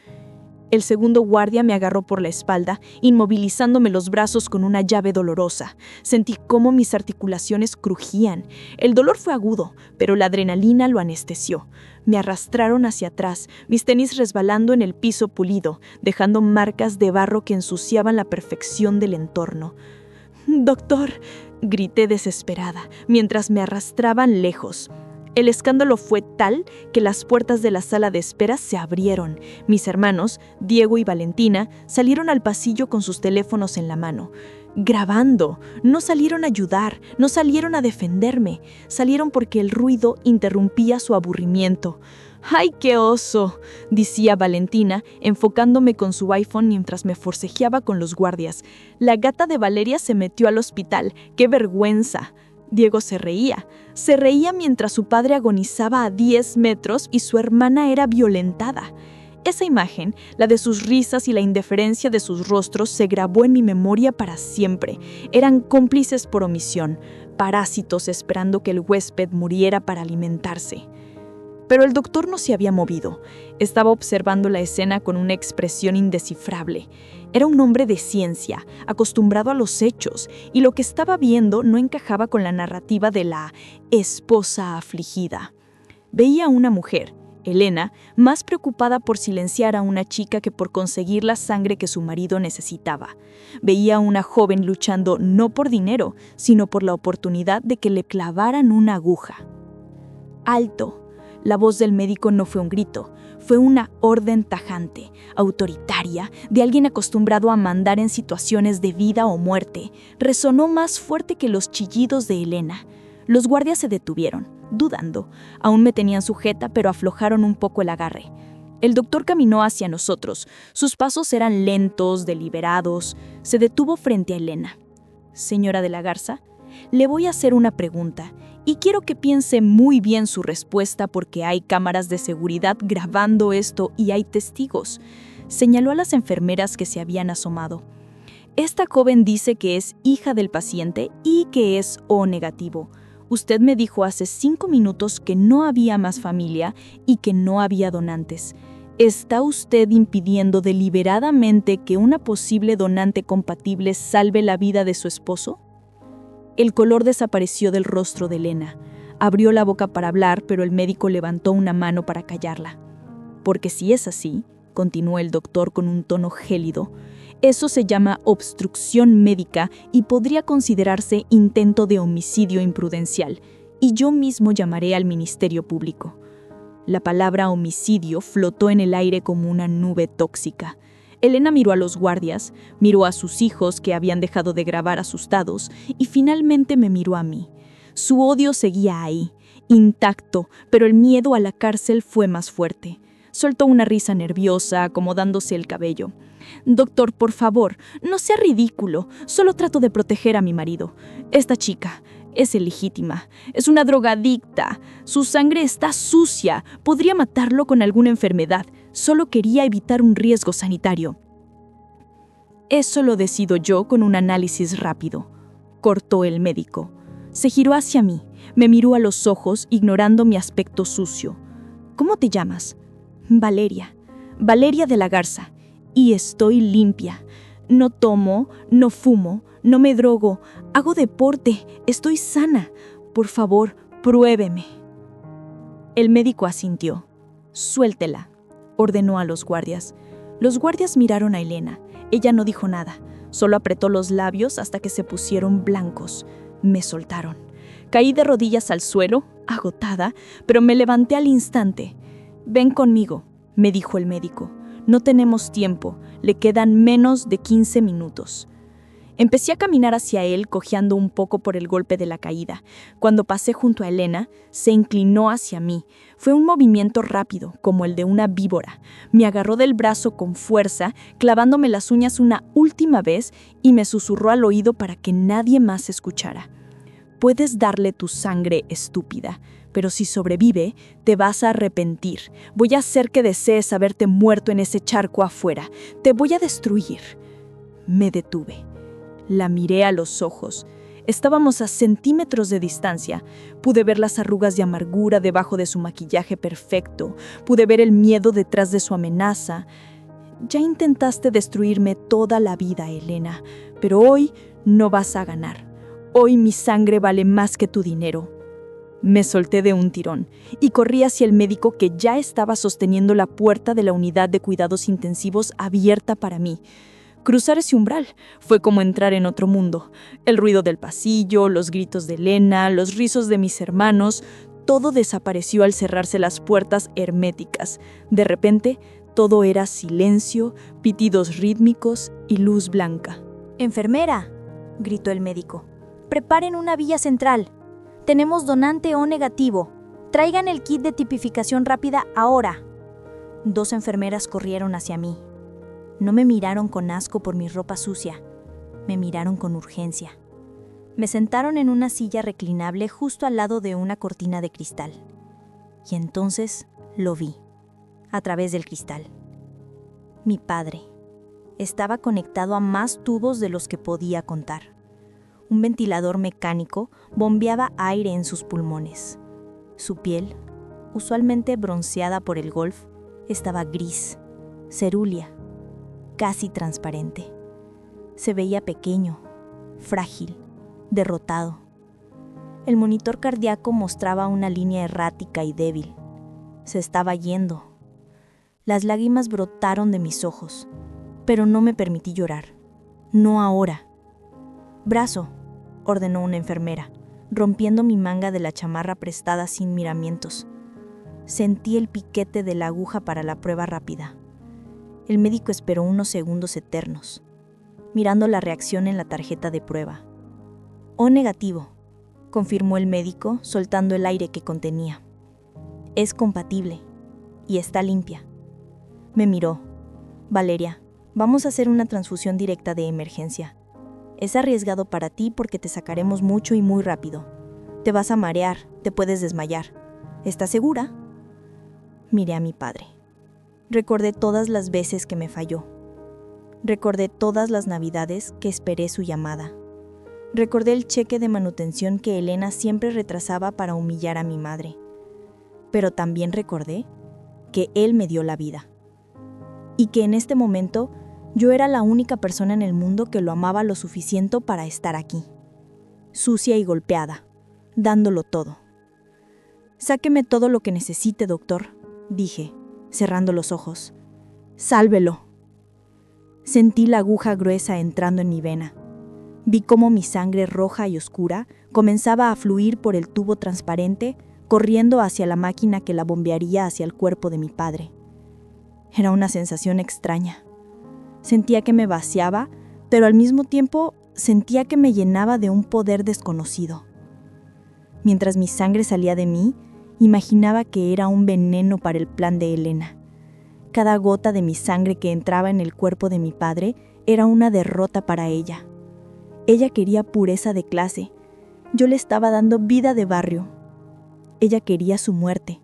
El segundo guardia me agarró por la espalda, inmovilizándome los brazos con una llave dolorosa. Sentí cómo mis articulaciones crujían. El dolor fue agudo, pero la adrenalina lo anestesió. Me arrastraron hacia atrás, mis tenis resbalando en el piso pulido, dejando marcas de barro que ensuciaban la perfección del entorno. «Doctor», grité desesperada, mientras me arrastraban lejos. El escándalo fue tal que las puertas de la sala de espera se abrieron. Mis hermanos, Diego y Valentina, salieron al pasillo con sus teléfonos en la mano. grabando. No salieron a ayudar, no salieron a defenderme, salieron porque el ruido interrumpía su aburrimiento. ¡Ay, qué oso!, decía Valentina, enfocándome con su iPhone mientras me forcejeaba con los guardias. La gata de Valeria se metió al hospital. ¡Qué vergüenza! Diego se reía mientras su padre agonizaba a 10 metros y su hermana era violentada. Esa imagen, la de sus risas y la indiferencia de sus rostros, se grabó en mi memoria para siempre. Eran cómplices por omisión, parásitos esperando que el huésped muriera para alimentarse. Pero el doctor no se había movido. Estaba observando la escena con una expresión indescifrable. Era un hombre de ciencia, acostumbrado a los hechos, y lo que estaba viendo no encajaba con la narrativa de la esposa afligida. Veía a una mujer, Elena, más preocupada por silenciar a una chica que por conseguir la sangre que su marido necesitaba. Veía a una joven luchando no por dinero, sino por la oportunidad de que le clavaran una aguja. ¡Alto! La voz del médico no fue un grito, fue una orden tajante, autoritaria, de alguien acostumbrado a mandar en situaciones de vida o muerte. Resonó más fuerte que los chillidos de Elena. Los guardias se detuvieron, dudando. Aún me tenían sujeta, pero aflojaron un poco el agarre. El doctor caminó hacia nosotros. Sus pasos eran lentos, deliberados. Se detuvo frente a Elena. Señora de la Garza, le voy a hacer una pregunta. Y quiero que piense muy bien su respuesta porque hay cámaras de seguridad grabando esto y hay testigos. Señaló a las enfermeras que se habían asomado. Esta joven dice que es hija del paciente y que es O negativo. Usted me dijo hace 5 minutos que no había más familia y que no había donantes. ¿Está usted impidiendo deliberadamente que una posible donante compatible salve la vida de su esposo? El color desapareció del rostro de Elena. Abrió la boca para hablar, pero el médico levantó una mano para callarla. Porque si es así, continuó el doctor con un tono gélido, eso se llama obstrucción médica y podría considerarse intento de homicidio imprudencial, y yo mismo llamaré al Ministerio Público. La palabra homicidio flotó en el aire como una nube tóxica. Elena miró a los guardias, miró a sus hijos que habían dejado de grabar asustados y finalmente me miró a mí. Su odio seguía ahí, intacto, pero el miedo a la cárcel fue más fuerte. Soltó una risa nerviosa, acomodándose el cabello. Doctor, por favor, no sea ridículo, solo trato de proteger a mi marido. Esta chica es ilegítima, es una drogadicta, su sangre está sucia, podría matarlo con alguna enfermedad. Solo quería evitar un riesgo sanitario. Eso lo decido yo con un análisis rápido, cortó el médico. Se giró hacia mí, me miró a los ojos, ignorando mi aspecto sucio. ¿Cómo te llamas? Valeria. Valeria de la Garza. Y estoy limpia. No tomo, no fumo, no me drogo, hago deporte, estoy sana. Por favor, pruébeme. El médico asintió. Suéltela, ordenó a los guardias. Los guardias miraron a Elena. Ella no dijo nada, solo apretó los labios hasta que se pusieron blancos. Me soltaron. Caí de rodillas al suelo, agotada, pero me levanté al instante. Ven conmigo, me dijo el médico. No tenemos tiempo, le quedan menos de 15 minutos. Empecé a caminar hacia él, cojeando un poco por el golpe de la caída. Cuando pasé junto a Elena, se inclinó hacia mí. Fue un movimiento rápido, como el de una víbora. Me agarró del brazo con fuerza, clavándome las uñas una última vez y me susurró al oído para que nadie más escuchara. Puedes darle tu sangre, estúpida, pero si sobrevive, te vas a arrepentir. Voy a hacer que desees haberte muerto en ese charco afuera. Te voy a destruir. Me detuve. La miré a los ojos. Estábamos a centímetros de distancia. Pude ver las arrugas de amargura debajo de su maquillaje perfecto. Pude ver el miedo detrás de su amenaza. Ya intentaste destruirme toda la vida, Elena, pero hoy no vas a ganar. Hoy mi sangre vale más que tu dinero. Me solté de un tirón y corrí hacia el médico que ya estaba sosteniendo la puerta de la unidad de cuidados intensivos abierta para mí. Cruzar ese umbral fue como entrar en otro mundo. El ruido del pasillo, los gritos de Elena, los rizos de mis hermanos, todo desapareció al cerrarse las puertas herméticas. De repente, todo era silencio, pitidos rítmicos y luz blanca. Enfermera, gritó el médico. «Preparen una vía central. Tenemos donante O negativo. Traigan el kit de tipificación rápida ahora». 2 enfermeras corrieron hacia mí. No me miraron con asco por mi ropa sucia. Me miraron con urgencia. Me sentaron en una silla reclinable justo al lado de una cortina de cristal. Y entonces lo vi, a través del cristal. Mi padre. Estaba conectado a más tubos de los que podía contar. Un ventilador mecánico bombeaba aire en sus pulmones. Su piel, usualmente bronceada por el golf, estaba gris, cerúlea, casi transparente. Se veía pequeño, frágil, derrotado. El monitor cardíaco mostraba una línea errática y débil. Se estaba yendo. Las lágrimas brotaron de mis ojos, pero no me permití llorar. No ahora. «Brazo», ordenó una enfermera, rompiendo mi manga de la chamarra prestada sin miramientos. Sentí el piquete de la aguja para la prueba rápida. El médico esperó unos segundos eternos, mirando la reacción en la tarjeta de prueba. «O negativo», confirmó el médico, soltando el aire que contenía. «Es compatible y está limpia». Me miró. «Valeria, vamos a hacer una transfusión directa de emergencia. Es arriesgado para ti porque te sacaremos mucho y muy rápido. Te vas a marear, te puedes desmayar. ¿Estás segura?». Miré a mi padre. Recordé todas las veces que me falló. Recordé todas las navidades que esperé su llamada. Recordé el cheque de manutención que Elena siempre retrasaba para humillar a mi madre. Pero también recordé que él me dio la vida. Y que en este momento yo era la única persona en el mundo que lo amaba lo suficiente para estar aquí. Sucia y golpeada, dándolo todo. «Sáqueme todo lo que necesite, doctor», dije, cerrando los ojos. «Sálvelo». Sentí la aguja gruesa entrando en mi vena. Vi cómo mi sangre roja y oscura comenzaba a fluir por el tubo transparente, corriendo hacia la máquina que la bombearía hacia el cuerpo de mi padre. Era una sensación extraña. Sentía que me vaciaba, pero al mismo tiempo sentía que me llenaba de un poder desconocido. Mientras mi sangre salía de mí, imaginaba que era un veneno para el plan de Elena. Cada gota de mi sangre que entraba en el cuerpo de mi padre era una derrota para ella. Ella quería pureza de clase. Yo le estaba dando vida de barrio. Ella quería su muerte,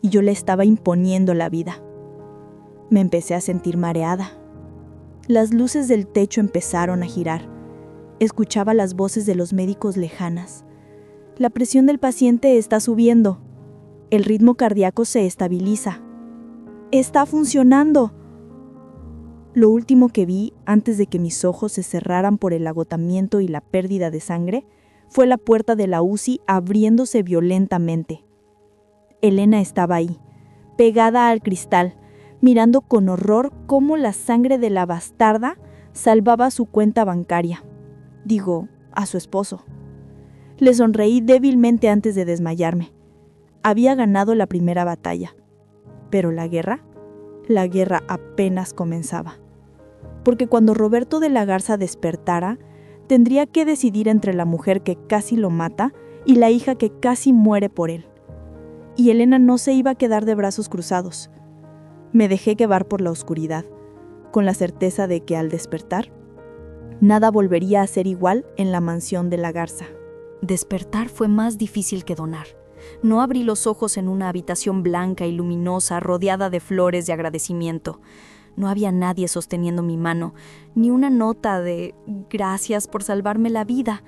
y yo le estaba imponiendo la vida. Me empecé a sentir mareada. Las luces del techo empezaron a girar. Escuchaba las voces de los médicos lejanas. «La presión del paciente está subiendo. El ritmo cardíaco se estabiliza. ¡Está funcionando!». Lo último que vi antes de que mis ojos se cerraran por el agotamiento y la pérdida de sangre fue la puerta de la UCI abriéndose violentamente. Elena estaba ahí, pegada al cristal, mirando con horror cómo la sangre de la bastarda salvaba su cuenta bancaria. Digo, a su esposo. Le sonreí débilmente antes de desmayarme. Había ganado la primera batalla. Pero la guerra apenas comenzaba. Porque cuando Roberto de la Garza despertara, tendría que decidir entre la mujer que casi lo mata y la hija que casi muere por él. Y Elena no se iba a quedar de brazos cruzados. Me dejé llevar por la oscuridad, con la certeza de que al despertar, nada volvería a ser igual en la mansión de la Garza. Despertar fue más difícil que donar. No abrí los ojos en una habitación blanca y luminosa, rodeada de flores de agradecimiento. No había nadie sosteniendo mi mano, ni una nota de «gracias por salvarme la vida».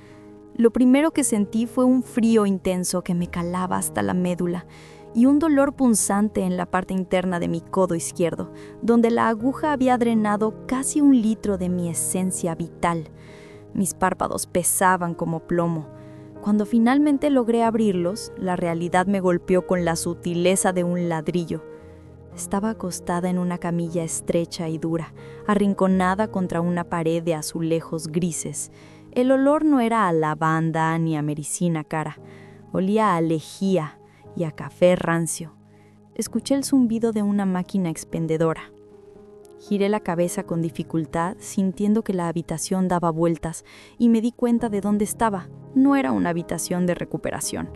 Lo primero que sentí fue un frío intenso que me calaba hasta la médula y un dolor punzante en la parte interna de mi codo izquierdo, donde la aguja había drenado casi 1 litro de mi esencia vital. Mis párpados pesaban como plomo. Cuando finalmente logré abrirlos, la realidad me golpeó con la sutileza de un ladrillo. Estaba acostada en una camilla estrecha y dura, arrinconada contra una pared de azulejos grises. El olor no era a lavanda ni a medicina cara. Olía a lejía y a café rancio. Escuché el zumbido de una máquina expendedora. Giré la cabeza con dificultad, sintiendo que la habitación daba vueltas, y me di cuenta de dónde estaba. No era una habitación de recuperación.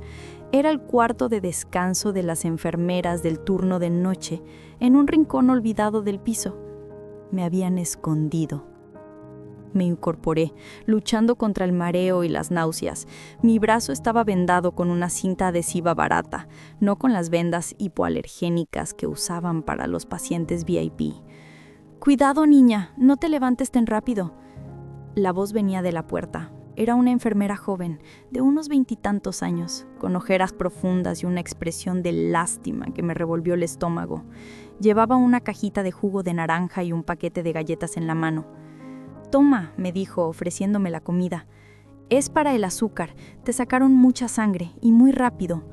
Era el cuarto de descanso de las enfermeras del turno de noche, en un rincón olvidado del piso. Me habían escondido. Me incorporé, luchando contra el mareo y las náuseas. Mi brazo estaba vendado con una cinta adhesiva barata, no con las vendas hipoalergénicas que usaban para los pacientes VIP. «Cuidado, niña, no te levantes tan rápido». La voz venía de la puerta. Era una enfermera joven, de unos 20 y tantos años, con ojeras profundas y una expresión de lástima que me revolvió el estómago. Llevaba una cajita de jugo de naranja y un paquete de galletas en la mano. «Toma», me dijo, ofreciéndome la comida. «Es para el azúcar. Te sacaron mucha sangre, y muy rápido».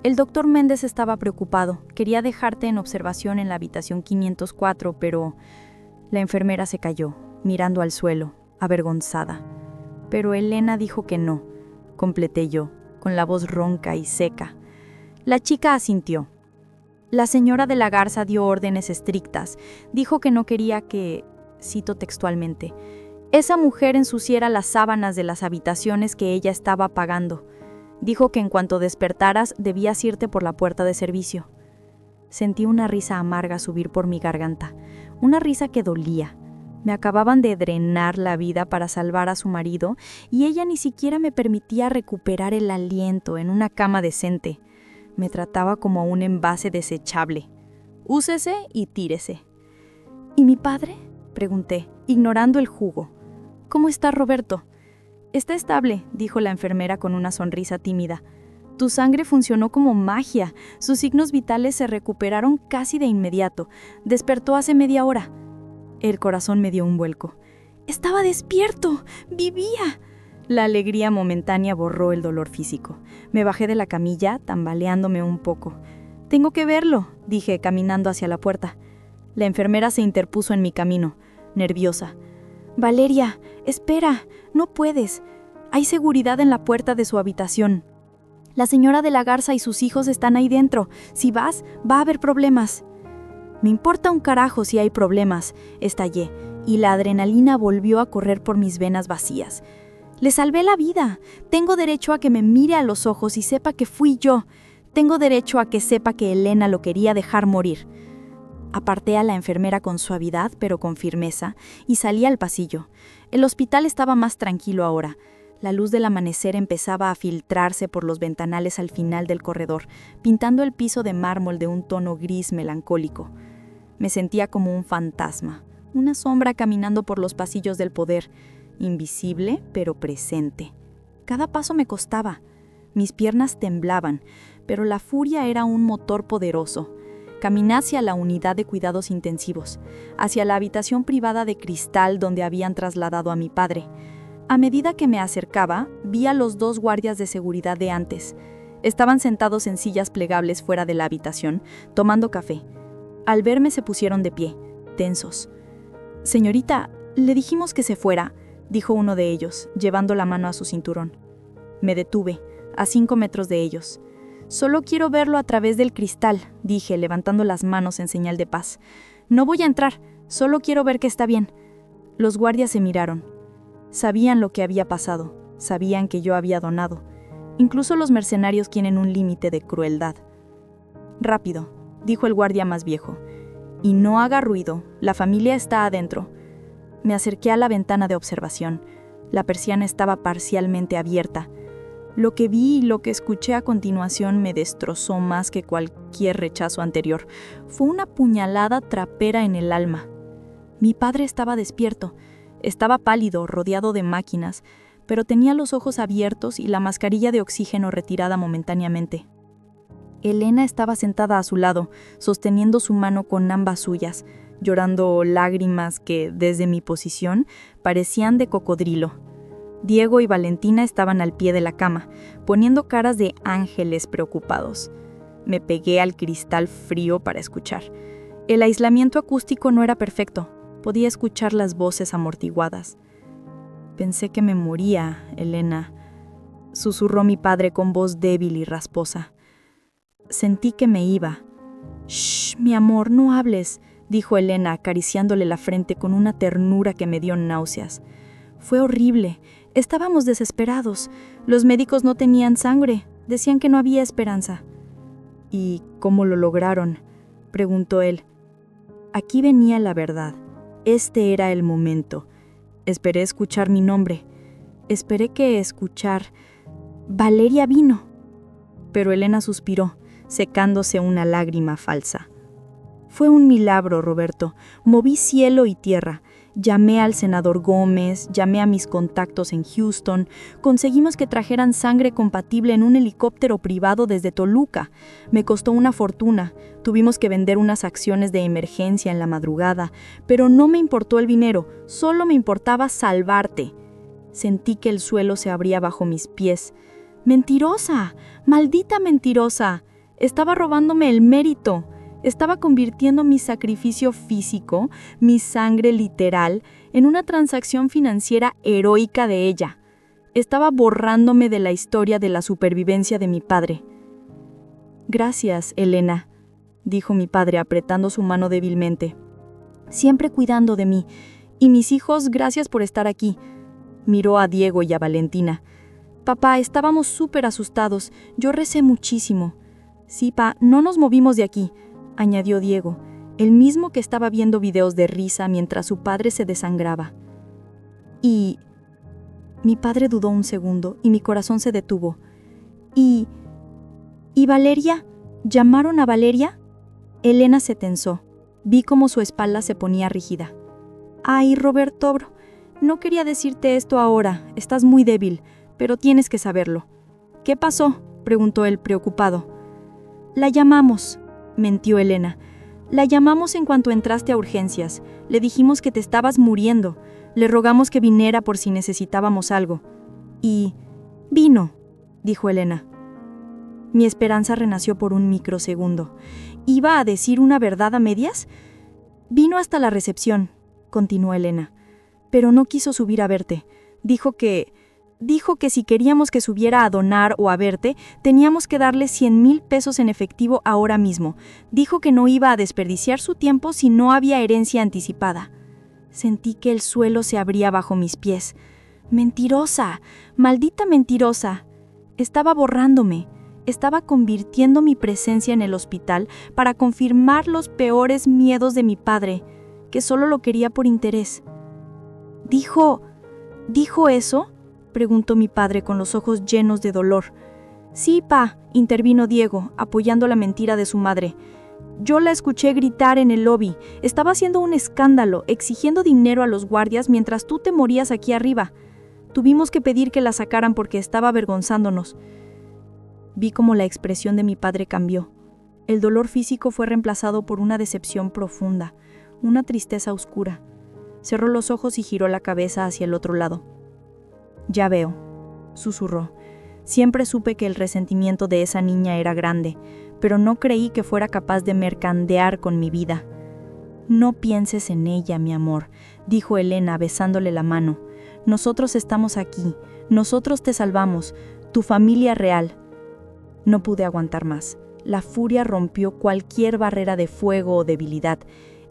El doctor Méndez estaba preocupado. Quería dejarte en observación en la habitación 504, pero... La enfermera se calló, mirando al suelo, avergonzada. Pero Elena dijo que no, completé yo, con la voz ronca y seca. La chica asintió. La señora de la Garza dio órdenes estrictas. Dijo que no quería que, cito textualmente, esa mujer ensuciara las sábanas de las habitaciones que ella estaba pagando. Dijo que en cuanto despertaras debías irte por la puerta de servicio. Sentí una risa amarga subir por mi garganta, una risa que dolía. Me acababan de drenar la vida para salvar a su marido y ella ni siquiera me permitía recuperar el aliento en una cama decente. Me trataba como un envase desechable. Úsese y tírese. ¿Y mi padre?, pregunté, ignorando el jugo. ¿Cómo está Roberto? Está estable, dijo la enfermera con una sonrisa tímida. Tu sangre funcionó como magia. Sus signos vitales se recuperaron casi de inmediato. Despertó hace media hora. El corazón me dio un vuelco. ¡Estaba despierto! ¡Vivía! La alegría momentánea borró el dolor físico. Me bajé de la camilla, tambaleándome un poco. «Tengo que verlo», dije, caminando hacia la puerta. La enfermera se interpuso en mi camino, nerviosa. «Valeria, espera, no puedes. Hay seguridad en la puerta de su habitación. La señora de la Garza y sus hijos están ahí dentro. Si vas, va a haber problemas». «Me importa un carajo si hay problemas», estallé, y la adrenalina volvió a correr por mis venas vacías. «Le salvé la vida. Tengo derecho a que me mire a los ojos y sepa que fui yo. Tengo derecho a que sepa que Elena lo quería dejar morir». Aparté a la enfermera con suavidad, pero con firmeza, y salí al pasillo. El hospital estaba más tranquilo ahora. La luz del amanecer empezaba a filtrarse por los ventanales al final del corredor, pintando el piso de mármol de un tono gris melancólico. Me sentía como un fantasma, una sombra caminando por los pasillos del poder, invisible pero presente. Cada paso me costaba. Mis piernas temblaban, pero la furia era un motor poderoso. Caminé hacia la unidad de cuidados intensivos, hacia la habitación privada de cristal donde habían trasladado a mi padre. A medida que me acercaba, vi a los 2 guardias de seguridad de antes. Estaban sentados en sillas plegables fuera de la habitación, tomando café. Al verme se pusieron de pie, tensos. «Señorita, le dijimos que se fuera», dijo uno de ellos, llevando la mano a su cinturón. Me detuve, a 5 metros de ellos. «Solo quiero verlo a través del cristal», dije, levantando las manos en señal de paz. «No voy a entrar, solo quiero ver que está bien». Los guardias se miraron. Sabían lo que había pasado, sabían que yo había donado. Incluso los mercenarios tienen un límite de crueldad. «Rápido», dijo el guardia más viejo. «Y no haga ruido, la familia está adentro». Me acerqué a la ventana de observación. La persiana estaba parcialmente abierta. Lo que vi y lo que escuché a continuación me destrozó más que cualquier rechazo anterior. Fue una puñalada trapera en el alma. Mi padre estaba despierto. Estaba pálido, rodeado de máquinas, pero tenía los ojos abiertos y la mascarilla de oxígeno retirada momentáneamente. Elena estaba sentada a su lado, sosteniendo su mano con ambas suyas, llorando lágrimas que, desde mi posición, parecían de cocodrilo. Diego y Valentina estaban al pie de la cama, poniendo caras de ángeles preocupados. Me pegué al cristal frío para escuchar. El aislamiento acústico no era perfecto. Podía escuchar las voces amortiguadas. «Pensé que me moría, Elena», susurró mi padre con voz débil y rasposa. Sentí que me iba. «Shh, mi amor, no hables», dijo Elena acariciándole la frente con una ternura que me dio náuseas. Fue horrible. Estábamos desesperados. Los médicos no tenían sangre. Decían que no había esperanza. ¿Y cómo lo lograron?, preguntó él. Aquí venía la verdad. Este era el momento. Esperé escuchar mi nombre. Esperé que escuchar... Valeria vino. Pero Elena suspiró, secándose una lágrima falsa. Fue un milagro, Roberto. Moví cielo y tierra. Llamé al senador Gómez, llamé a mis contactos en Houston, conseguimos que trajeran sangre compatible en un helicóptero privado desde Toluca. Me costó una fortuna, tuvimos que vender unas acciones de emergencia en la madrugada, pero no me importó el dinero, solo me importaba salvarte. Sentí que el suelo se abría bajo mis pies. ¡Mentirosa! ¡Maldita mentirosa! Estaba robándome el mérito. Estaba convirtiendo mi sacrificio físico, mi sangre literal, en una transacción financiera heroica de ella. Estaba borrándome de la historia de la supervivencia de mi padre. Gracias, Elena, dijo mi padre apretando su mano débilmente. Siempre cuidando de mí. Y mis hijos, gracias por estar aquí. Miró a Diego y a Valentina. Papá, estábamos súper asustados. Yo recé muchísimo. Sí, pa, no nos movimos de aquí, añadió Diego, el mismo que estaba viendo videos de risa mientras su padre se desangraba. Y... Mi padre dudó un segundo y mi corazón se detuvo. ¿Y Valeria? ¿Llamaron a Valeria? Elena se tensó. Vi cómo su espalda se ponía rígida. Ay, Roberto, no quería decirte esto ahora, estás muy débil, pero tienes que saberlo. ¿Qué pasó?, preguntó él preocupado. La llamamos, mintió Elena. La llamamos en cuanto entraste a urgencias. Le dijimos que te estabas muriendo. Le rogamos que viniera por si necesitábamos algo. Y... vino, dijo Elena. Mi esperanza renació por un microsegundo. ¿Iba a decir una verdad a medias? Vino hasta la recepción, continuó Elena. Pero no quiso subir a verte. Dijo que si queríamos que subiera a donar o a verte, teníamos que darle 100,000 pesos en efectivo ahora mismo. Dijo que no iba a desperdiciar su tiempo si no había herencia anticipada. Sentí que el suelo se abría bajo mis pies. ¡Mentirosa! ¡Maldita mentirosa! Estaba borrándome. Estaba convirtiendo mi presencia en el hospital para confirmar los peores miedos de mi padre, que solo lo quería por interés. ¿Dijo eso?, preguntó mi padre con los ojos llenos de dolor. Sí, pa, intervino Diego, apoyando la mentira de su madre. Yo la escuché gritar en el lobby. Estaba haciendo un escándalo, exigiendo dinero a los guardias mientras tú te morías aquí arriba. Tuvimos que pedir que la sacaran porque estaba avergonzándonos. Vi cómo la expresión de mi padre cambió. El dolor físico fue reemplazado por una decepción profunda, una tristeza oscura. Cerró los ojos y giró la cabeza hacia el otro lado. Ya veo, susurró. Siempre supe que el resentimiento de esa niña era grande, pero no creí que fuera capaz de mercadear con mi vida. No pienses en ella, mi amor, dijo Elena besándole la mano. Nosotros estamos aquí, nosotros te salvamos, tu familia real. No pude aguantar más. La furia rompió cualquier barrera de fuego o debilidad.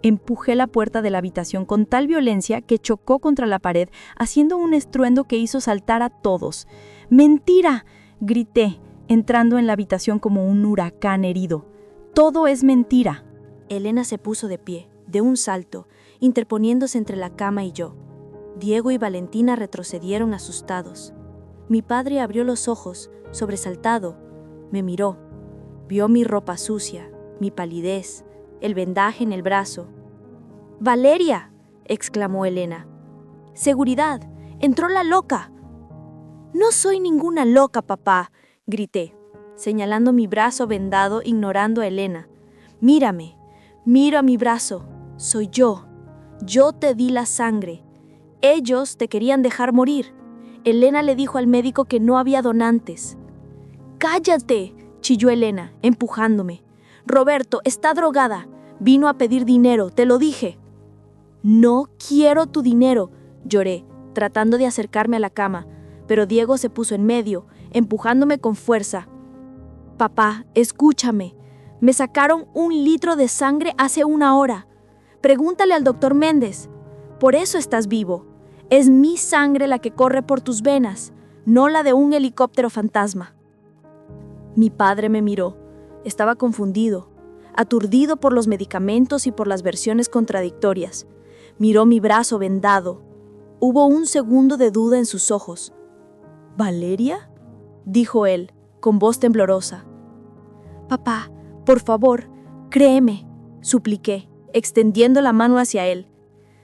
Empujé la puerta de la habitación con tal violencia que chocó contra la pared, haciendo un estruendo que hizo saltar a todos. ¡Mentira!, grité, entrando en la habitación como un huracán herido. ¡Todo es mentira! Elena se puso de pie, de un salto, interponiéndose entre la cama y yo. Diego y Valentina retrocedieron asustados. Mi padre abrió los ojos, sobresaltado. Me miró. Vio mi ropa sucia, mi palidez, el vendaje en el brazo. ¡Valeria!, exclamó Elena. ¡Seguridad! ¡Entró la loca! No soy ninguna loca, papá, grité, señalando mi brazo vendado, ignorando a Elena. Mírame, mira mi brazo, soy yo. Yo te di la sangre. Ellos te querían dejar morir. Elena le dijo al médico que no había donantes. ¡Cállate!, chilló Elena, empujándome. Roberto, está drogada. Vino a pedir dinero, te lo dije. No quiero tu dinero, lloré, tratando de acercarme a la cama, pero Diego se puso en medio, empujándome con fuerza. Papá, escúchame. Me sacaron 1 litro de sangre hace 1 hora. Pregúntale al doctor Méndez. Por eso estás vivo. Es mi sangre la que corre por tus venas, no la de un helicóptero fantasma. Mi padre me miró. Estaba confundido, aturdido por los medicamentos y por las versiones contradictorias. Miró mi brazo vendado. Hubo un segundo de duda en sus ojos. ¿Valeria?, dijo él, con voz temblorosa. Papá, por favor, créeme, supliqué, extendiendo la mano hacia él.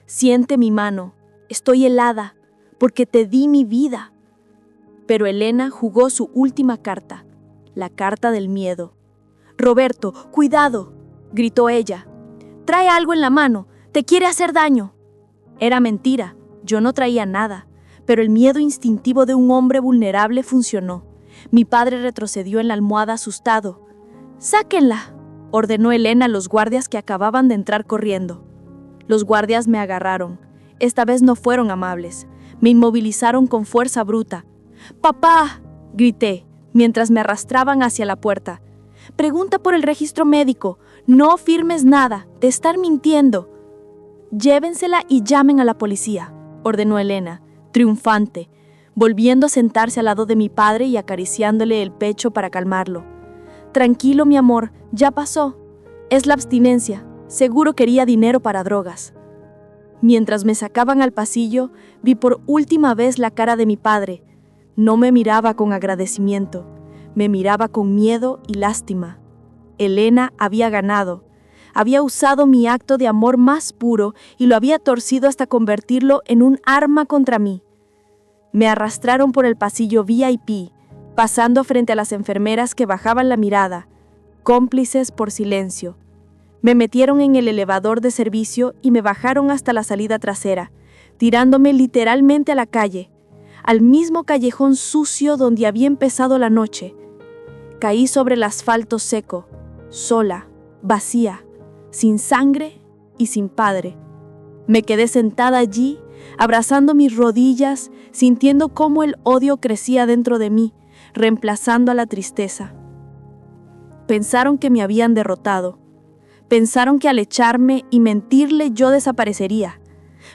Siente mi mano, estoy helada, porque te di mi vida. Pero Elena jugó su última carta, la carta del miedo. Roberto, cuidado, gritó ella. Trae algo en la mano, te quiere hacer daño. Era mentira, yo no traía nada, pero el miedo instintivo de un hombre vulnerable funcionó. Mi padre retrocedió en la almohada asustado. ¡Sáquenla!, ordenó Elena a los guardias que acababan de entrar corriendo. Los guardias me agarraron. Esta vez no fueron amables. Me inmovilizaron con fuerza bruta. ¡Papá!, grité, mientras me arrastraban hacia la puerta. Pregunta por el registro médico. No firmes nada, te están mintiendo. Llévensela y llamen a la policía, ordenó Elena, triunfante, volviendo a sentarse al lado de mi padre y acariciándole el pecho para calmarlo. Tranquilo, mi amor, ya pasó. Es la abstinencia. Seguro quería dinero para drogas. Mientras me sacaban al pasillo, vi por última vez la cara de mi padre. No me miraba con agradecimiento, me miraba con miedo y lástima. Elena había ganado. Había usado mi acto de amor más puro y lo había torcido hasta convertirlo en un arma contra mí. Me arrastraron por el pasillo VIP, pasando frente a las enfermeras que bajaban la mirada, cómplices por silencio. Me metieron en el elevador de servicio y me bajaron hasta la salida trasera, tirándome literalmente a la calle, al mismo callejón sucio donde había empezado la noche. Caí sobre el asfalto seco, sola, vacía, sin sangre y sin padre. Me quedé sentada allí, abrazando mis rodillas, sintiendo cómo el odio crecía dentro de mí, reemplazando a la tristeza. Pensaron que me habían derrotado. Pensaron que al echarme y mentirle yo desaparecería.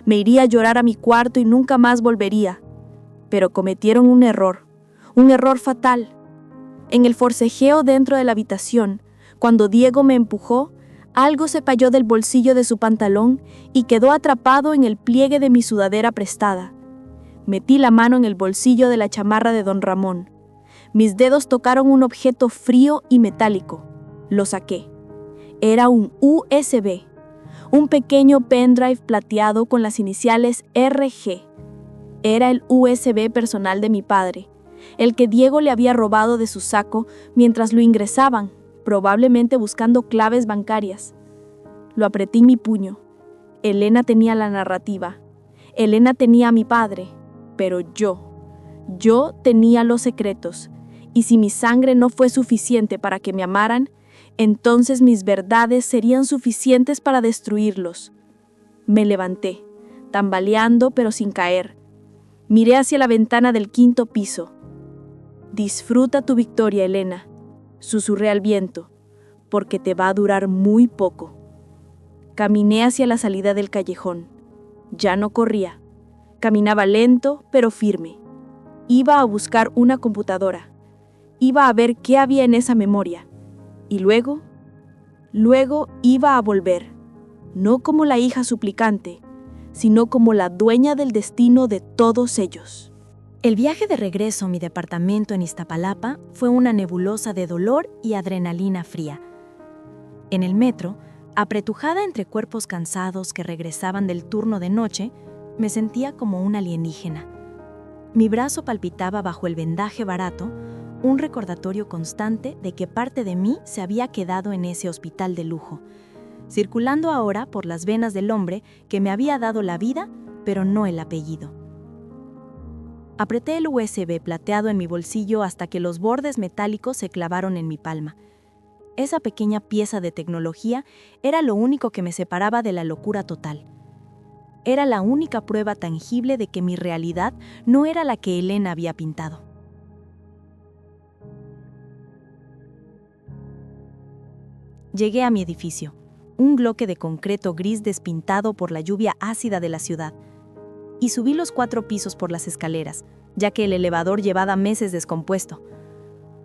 Me iría a llorar a mi cuarto y nunca más volvería. Pero cometieron un error fatal. En el forcejeo dentro de la habitación, cuando Diego me empujó, algo se cayó del bolsillo de su pantalón y quedó atrapado en el pliegue de mi sudadera prestada. Metí la mano en el bolsillo de la chamarra de don Ramón. Mis dedos tocaron un objeto frío y metálico. Lo saqué. Era un USB, un pequeño pendrive plateado con las iniciales RG. Era el USB personal de mi padre, el que Diego le había robado de su saco mientras lo ingresaban, probablemente buscando claves bancarias. Lo apreté en mi puño. Elena tenía la narrativa. Elena tenía a mi padre, pero yo tenía los secretos, y si mi sangre no fue suficiente para que me amaran, entonces mis verdades serían suficientes para destruirlos. Me levanté, tambaleando pero sin caer. Miré hacia la ventana del 5º piso. Disfruta tu victoria, Elena, susurré al viento, porque te va a durar muy poco. Caminé hacia la salida del callejón. Ya no corría. Caminaba lento pero firme. Iba a buscar una computadora. Iba a ver qué había en esa memoria. Y luego iba a volver, no como la hija suplicante, sino como la dueña del destino de todos ellos. El viaje de regreso a mi departamento en Iztapalapa fue una nebulosa de dolor y adrenalina fría. En el metro, apretujada entre cuerpos cansados que regresaban del turno de noche, me sentía como un alienígena. Mi brazo palpitaba bajo el vendaje barato, un recordatorio constante de que parte de mí se había quedado en ese hospital de lujo, circulando ahora por las venas del hombre que me había dado la vida, pero no el apellido. Apreté el USB plateado en mi bolsillo hasta que los bordes metálicos se clavaron en mi palma. Esa pequeña pieza de tecnología era lo único que me separaba de la locura total. Era la única prueba tangible de que mi realidad no era la que Elena había pintado. Llegué a mi edificio, un bloque de concreto gris despintado por la lluvia ácida de la ciudad, y subí los 4 pisos por las escaleras, ya que el elevador llevaba meses descompuesto.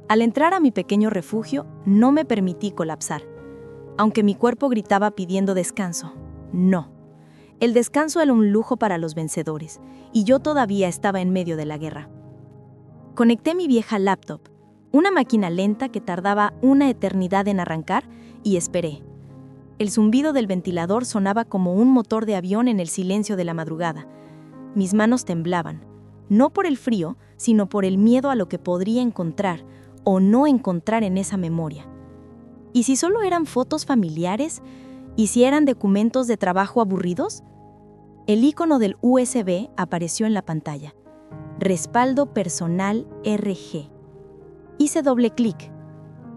Al entrar a mi pequeño refugio, no me permití colapsar, aunque mi cuerpo gritaba pidiendo descanso. No. El descanso era un lujo para los vencedores, y yo todavía estaba en medio de la guerra. Conecté mi vieja laptop, una máquina lenta que tardaba una eternidad en arrancar, y esperé. El zumbido del ventilador sonaba como un motor de avión en el silencio de la madrugada. Mis manos temblaban, no por el frío, sino por el miedo a lo que podría encontrar o no encontrar en esa memoria. ¿Y si solo eran fotos familiares? ¿Y si eran documentos de trabajo aburridos? El icono del USB apareció en la pantalla. Respaldo personal RG. Hice doble clic.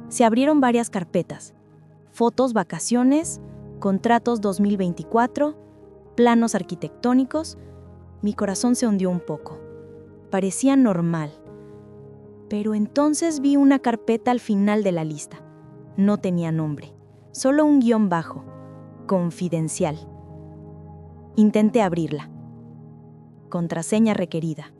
Se abrieron varias carpetas. Fotos vacaciones, contratos 2024, planos arquitectónicos. Mi corazón se hundió un poco. Parecía normal. Pero entonces vi una carpeta al final de la lista. No tenía nombre, solo un guión bajo. Confidencial. Intenté abrirla. Contraseña requerida.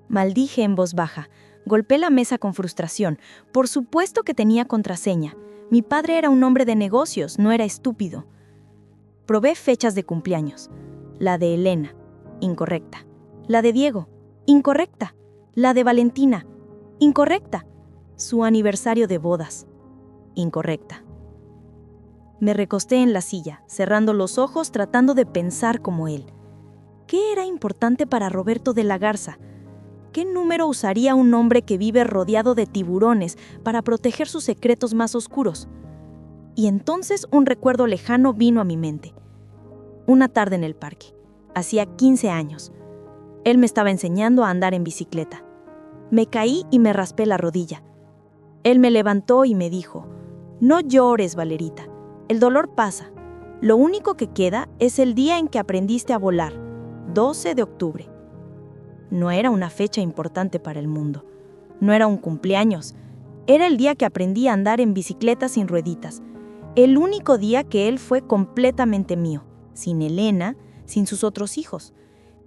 Maldije en voz baja. Golpeé la mesa con frustración. Por supuesto que tenía contraseña. Mi padre era un hombre de negocios, no era estúpido. Probé fechas de cumpleaños. La de Elena, incorrecta. La de Diego, incorrecta. La de Valentina, incorrecta. Su aniversario de bodas, incorrecta. Me recosté en la silla, cerrando los ojos, tratando de pensar como él. ¿Qué era importante para Roberto de la Garza? ¿Qué número usaría un hombre que vive rodeado de tiburones para proteger sus secretos más oscuros? Y entonces un recuerdo lejano vino a mi mente. Una tarde en el parque. Hacía 15 años. Él me estaba enseñando a andar en bicicleta. Me caí y me raspé la rodilla. Él me levantó y me dijo: «No llores, Valerita. El dolor pasa. Lo único que queda es el día en que aprendiste a volar, 12 de octubre». No era una fecha importante para el mundo. No era un cumpleaños. Era el día que aprendí a andar en bicicleta sin rueditas. El único día que él fue completamente mío, sin Elena, sin sus otros hijos.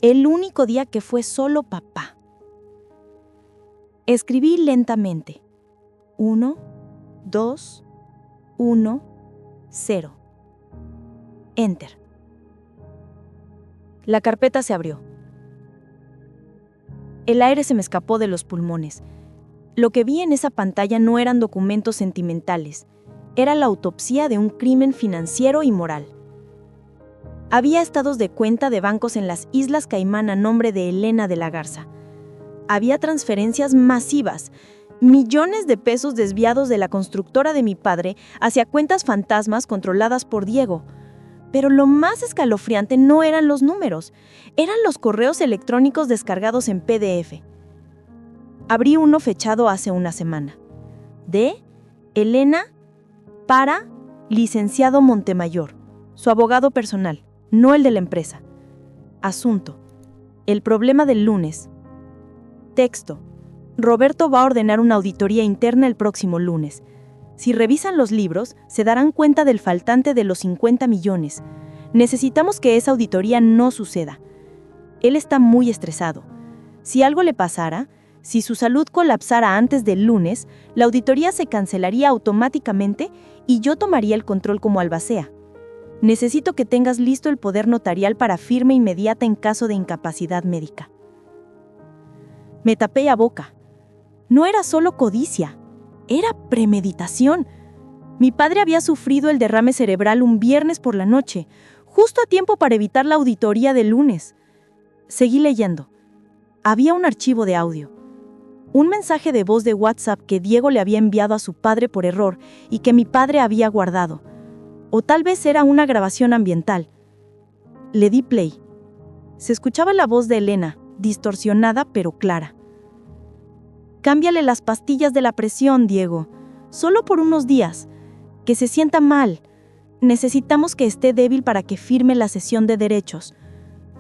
El único día que fue solo papá. Escribí lentamente. 1, 2, 1, 0. Enter. La carpeta se abrió. El aire se me escapó de los pulmones. Lo que vi en esa pantalla no eran documentos sentimentales. Era la autopsia de un crimen financiero y moral. Había estados de cuenta de bancos en las Islas Caimán a nombre de Elena de la Garza. Había transferencias masivas, millones de pesos desviados de la constructora de mi padre hacia cuentas fantasmas controladas por Diego. Pero lo más escalofriante no eran los números, eran los correos electrónicos descargados en PDF. Abrí uno fechado hace una semana. De Elena para licenciado Montemayor, su abogado personal, no el de la empresa. Asunto: el problema del lunes. Texto: Roberto va a ordenar una auditoría interna el próximo lunes. Si revisan los libros, se darán cuenta del faltante de los 50 millones. Necesitamos que esa auditoría no suceda. Él está muy estresado. Si algo le pasara, si su salud colapsara antes del lunes, la auditoría se cancelaría automáticamente y yo tomaría el control como albacea. Necesito que tengas listo el poder notarial para firma inmediata en caso de incapacidad médica. Me tapé la boca. No era solo codicia. Era premeditación. Mi padre había sufrido el derrame cerebral un viernes por la noche, justo a tiempo para evitar la auditoría del lunes. Seguí leyendo. Había un archivo de audio. Un mensaje de voz de WhatsApp que Diego le había enviado a su padre por error y que mi padre había guardado. O tal vez era una grabación ambiental. Le di play. Se escuchaba la voz de Elena, distorsionada pero clara. Cámbiale las pastillas de la presión, Diego. Solo por unos días. Que se sienta mal. Necesitamos que esté débil para que firme la cesión de derechos.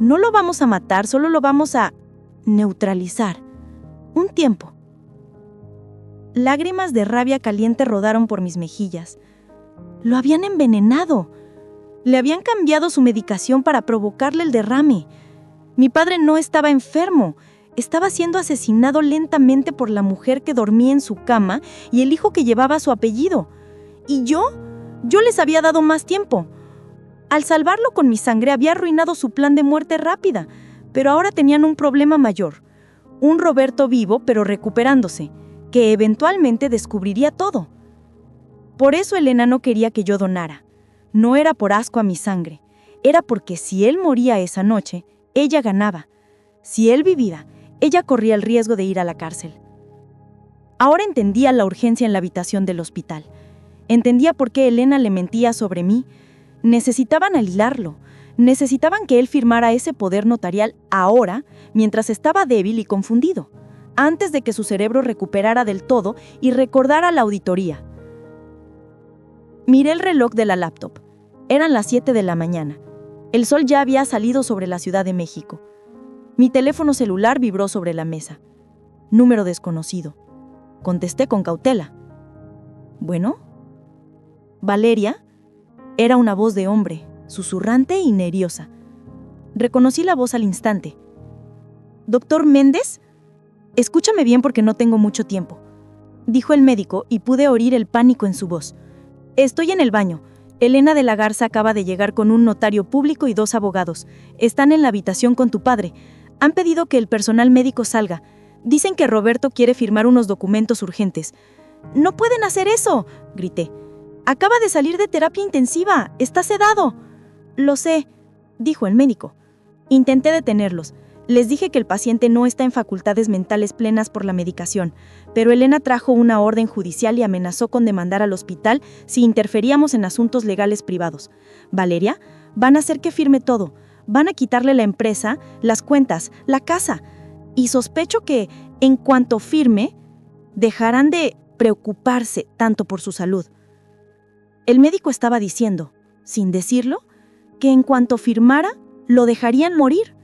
No lo vamos a matar, solo lo vamos a neutralizar. Un tiempo. Lágrimas de rabia caliente rodaron por mis mejillas. Lo habían envenenado. Le habían cambiado su medicación para provocarle el derrame. Mi padre no estaba enfermo, estaba siendo asesinado lentamente por la mujer que dormía en su cama y el hijo que llevaba su apellido. ¿Y yo? Yo les había dado más tiempo. Al salvarlo con mi sangre había arruinado su plan de muerte rápida, pero ahora tenían un problema mayor. Un Roberto vivo pero recuperándose, que eventualmente descubriría todo. Por eso Elena no quería que yo donara. No era por asco a mi sangre, era porque si él moría esa noche, ella ganaba. Si él vivía, ella corría el riesgo de ir a la cárcel. Ahora entendía la urgencia en la habitación del hospital. Entendía por qué Elena le mentía sobre mí. Necesitaban aislarlo. Necesitaban que él firmara ese poder notarial ahora, mientras estaba débil y confundido, antes de que su cerebro recuperara del todo y recordara la auditoría. Miré el reloj de la laptop. Eran las 7 de la mañana. El sol ya había salido sobre la Ciudad de México. Mi teléfono celular vibró sobre la mesa. Número desconocido. Contesté con cautela. ¿Bueno? ¿Valeria? Era una voz de hombre, susurrante y nerviosa. Reconocí la voz al instante. ¿Doctor Méndez? Escúchame bien porque no tengo mucho tiempo, dijo el médico y pude oír el pánico en su voz. Estoy en el baño. Elena de la Garza acaba de llegar con un notario público y 2 abogados. Están en la habitación con tu padre. Han pedido que el personal médico salga. Dicen que Roberto quiere firmar unos documentos urgentes. ¡No pueden hacer eso!, grité. Acaba de salir de terapia intensiva. Está sedado. Lo sé, dijo el médico. Intenté detenerlos. Les dije que el paciente no está en facultades mentales plenas por la medicación, pero Elena trajo una orden judicial y amenazó con demandar al hospital si interferíamos en asuntos legales privados. Valeria, van a hacer que firme todo. Van a quitarle la empresa, las cuentas, la casa. Y sospecho que, en cuanto firme, dejarán de preocuparse tanto por su salud. El médico estaba diciendo, sin decirlo, que en cuanto firmara, lo dejarían morir.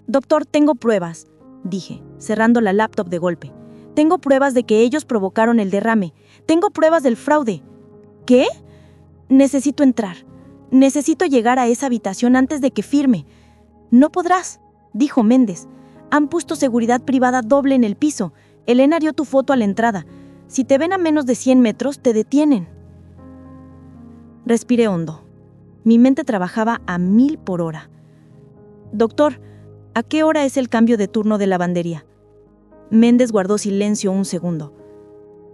Doctor, tengo pruebas, dije, cerrando la laptop de golpe. Tengo pruebas de que ellos provocaron el derrame. Tengo pruebas del fraude. ¿Qué? Necesito entrar. Necesito llegar a esa habitación antes de que firme. No podrás, dijo Méndez. Han puesto seguridad privada doble en el piso. Elena dio tu foto a la entrada. Si te ven a menos de 100 metros, te detienen. Respiré hondo. Mi mente trabajaba a 1000 por hora. Doctor, ¿a qué hora es el cambio de turno de lavandería? Méndez guardó silencio un segundo.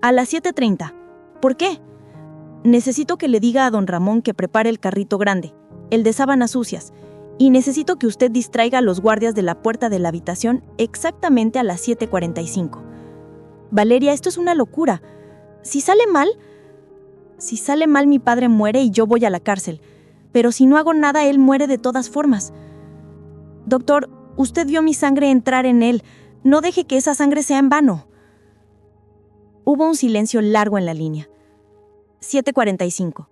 A las 7:30. ¿Por qué? Necesito que le diga a don Ramón que prepare el carrito grande, el de sábanas sucias, y necesito que usted distraiga a los guardias de la puerta de la habitación exactamente a las 7:45. Valeria, esto es una locura. Si sale mal mi padre muere y yo voy a la cárcel. Pero si no hago nada, él muere de todas formas. Doctor, usted vio mi sangre entrar en él. No deje que esa sangre sea en vano. Hubo un silencio largo en la línea. 7:45.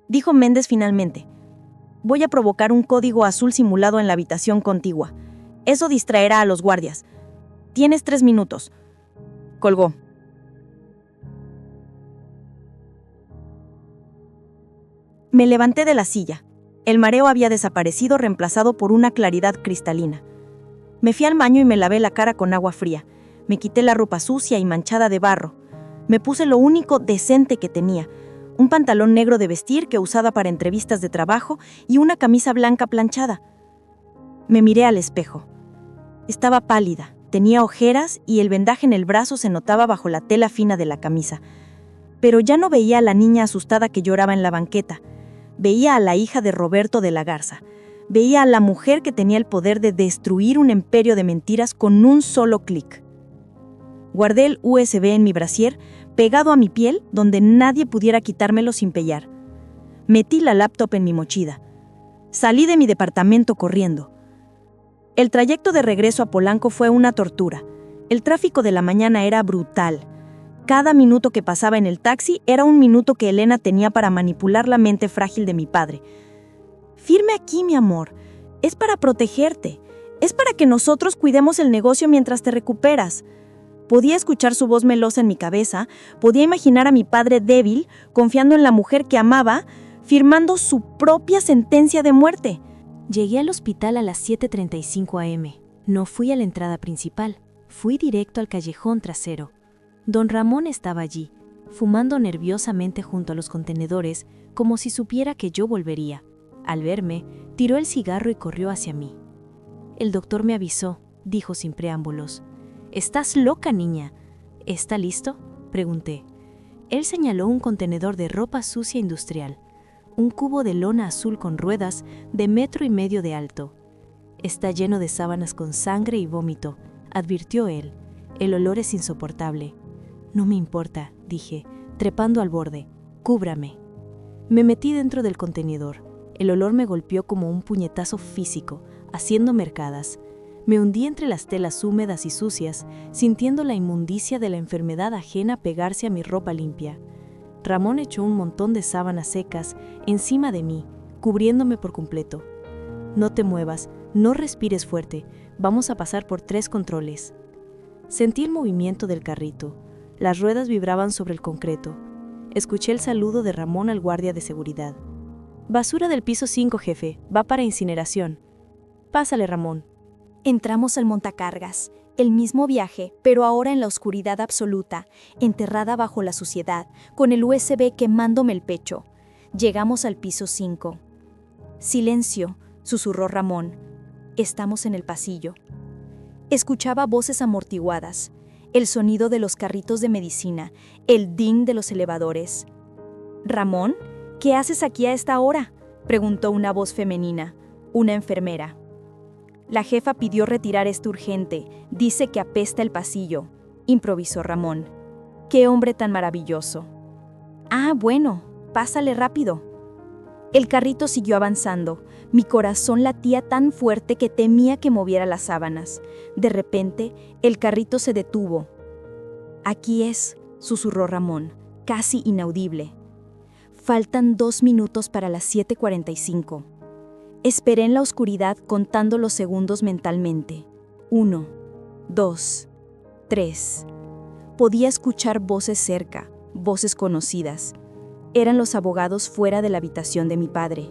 Dijo Méndez finalmente. Voy a provocar un código azul simulado en la habitación contigua. Eso distraerá a los guardias. Tienes 3 minutos. Colgó. Me levanté de la silla. El mareo había desaparecido, reemplazado por una claridad cristalina. Me fui al baño y me lavé la cara con agua fría. Me quité la ropa sucia y manchada de barro. Me puse lo único decente que tenía, un pantalón negro de vestir que usaba para entrevistas de trabajo y una camisa blanca planchada. Me miré al espejo. Estaba pálida, tenía ojeras y el vendaje en el brazo se notaba bajo la tela fina de la camisa. Pero ya no veía a la niña asustada que lloraba en la banqueta. Veía a la hija de Roberto de la Garza. Veía a la mujer que tenía el poder de destruir un imperio de mentiras con un solo clic. Guardé el USB en mi brasier, pegado a mi piel, donde nadie pudiera quitármelo sin pellar. Metí la laptop en mi mochila. Salí de mi departamento corriendo. El trayecto de regreso a Polanco fue una tortura. El tráfico de la mañana era brutal. Cada minuto que pasaba en el taxi era un minuto que Elena tenía para manipular la mente frágil de mi padre. Firme aquí, mi amor. Es para protegerte. Es para que nosotros cuidemos el negocio mientras te recuperas. Podía escuchar su voz melosa en mi cabeza, podía imaginar a mi padre débil, confiando en la mujer que amaba, firmando su propia sentencia de muerte. Llegué al hospital a las 7:35 am. No fui a la entrada principal, fui directo al callejón trasero. Don Ramón estaba allí, fumando nerviosamente junto a los contenedores, como si supiera que yo volvería. Al verme, tiró el cigarro y corrió hacia mí. El doctor me avisó, dijo sin preámbulos. «¿Estás loca, niña? ¿Está listo?», pregunté. Él señaló un contenedor de ropa sucia industrial, un cubo de lona azul con ruedas de 1,5 metros de alto. «Está lleno de sábanas con sangre y vómito», advirtió él. «El olor es insoportable». «No me importa», dije, trepando al borde. «Cúbrame». Me metí dentro del contenedor. El olor me golpeó como un puñetazo físico, haciendo mercadas. Me hundí entre las telas húmedas y sucias, sintiendo la inmundicia de la enfermedad ajena pegarse a mi ropa limpia. Ramón echó un montón de sábanas secas encima de mí, cubriéndome por completo. «No te muevas, no respires fuerte, vamos a pasar por 3 controles». Sentí el movimiento del carrito. Las ruedas vibraban sobre el concreto. Escuché el saludo de Ramón al guardia de seguridad. «Basura del piso 5, jefe, va para incineración». «Pásale, Ramón». Entramos al montacargas, el mismo viaje, pero ahora en la oscuridad absoluta, enterrada bajo la suciedad, con el USB quemándome el pecho. Llegamos al piso 5. «Silencio», susurró Ramón. «Estamos en el pasillo». Escuchaba voces amortiguadas, el sonido de los carritos de medicina, el ding de los elevadores. «¿Ramón? ¿Qué haces aquí a esta hora?», preguntó una voz femenina, una enfermera. «La jefa pidió retirar esto urgente, dice que apesta el pasillo», improvisó Ramón. «Qué hombre tan maravilloso». «Ah, bueno, pásale rápido». El carrito siguió avanzando. Mi corazón latía tan fuerte que temía que moviera las sábanas. De repente, el carrito se detuvo. «Aquí es», susurró Ramón, casi inaudible. «Faltan 2 minutos para las 7:45. Esperé en la oscuridad contando los segundos mentalmente. 1, 2, 3. Podía escuchar voces cerca, voces conocidas. Eran los abogados fuera de la habitación de mi padre.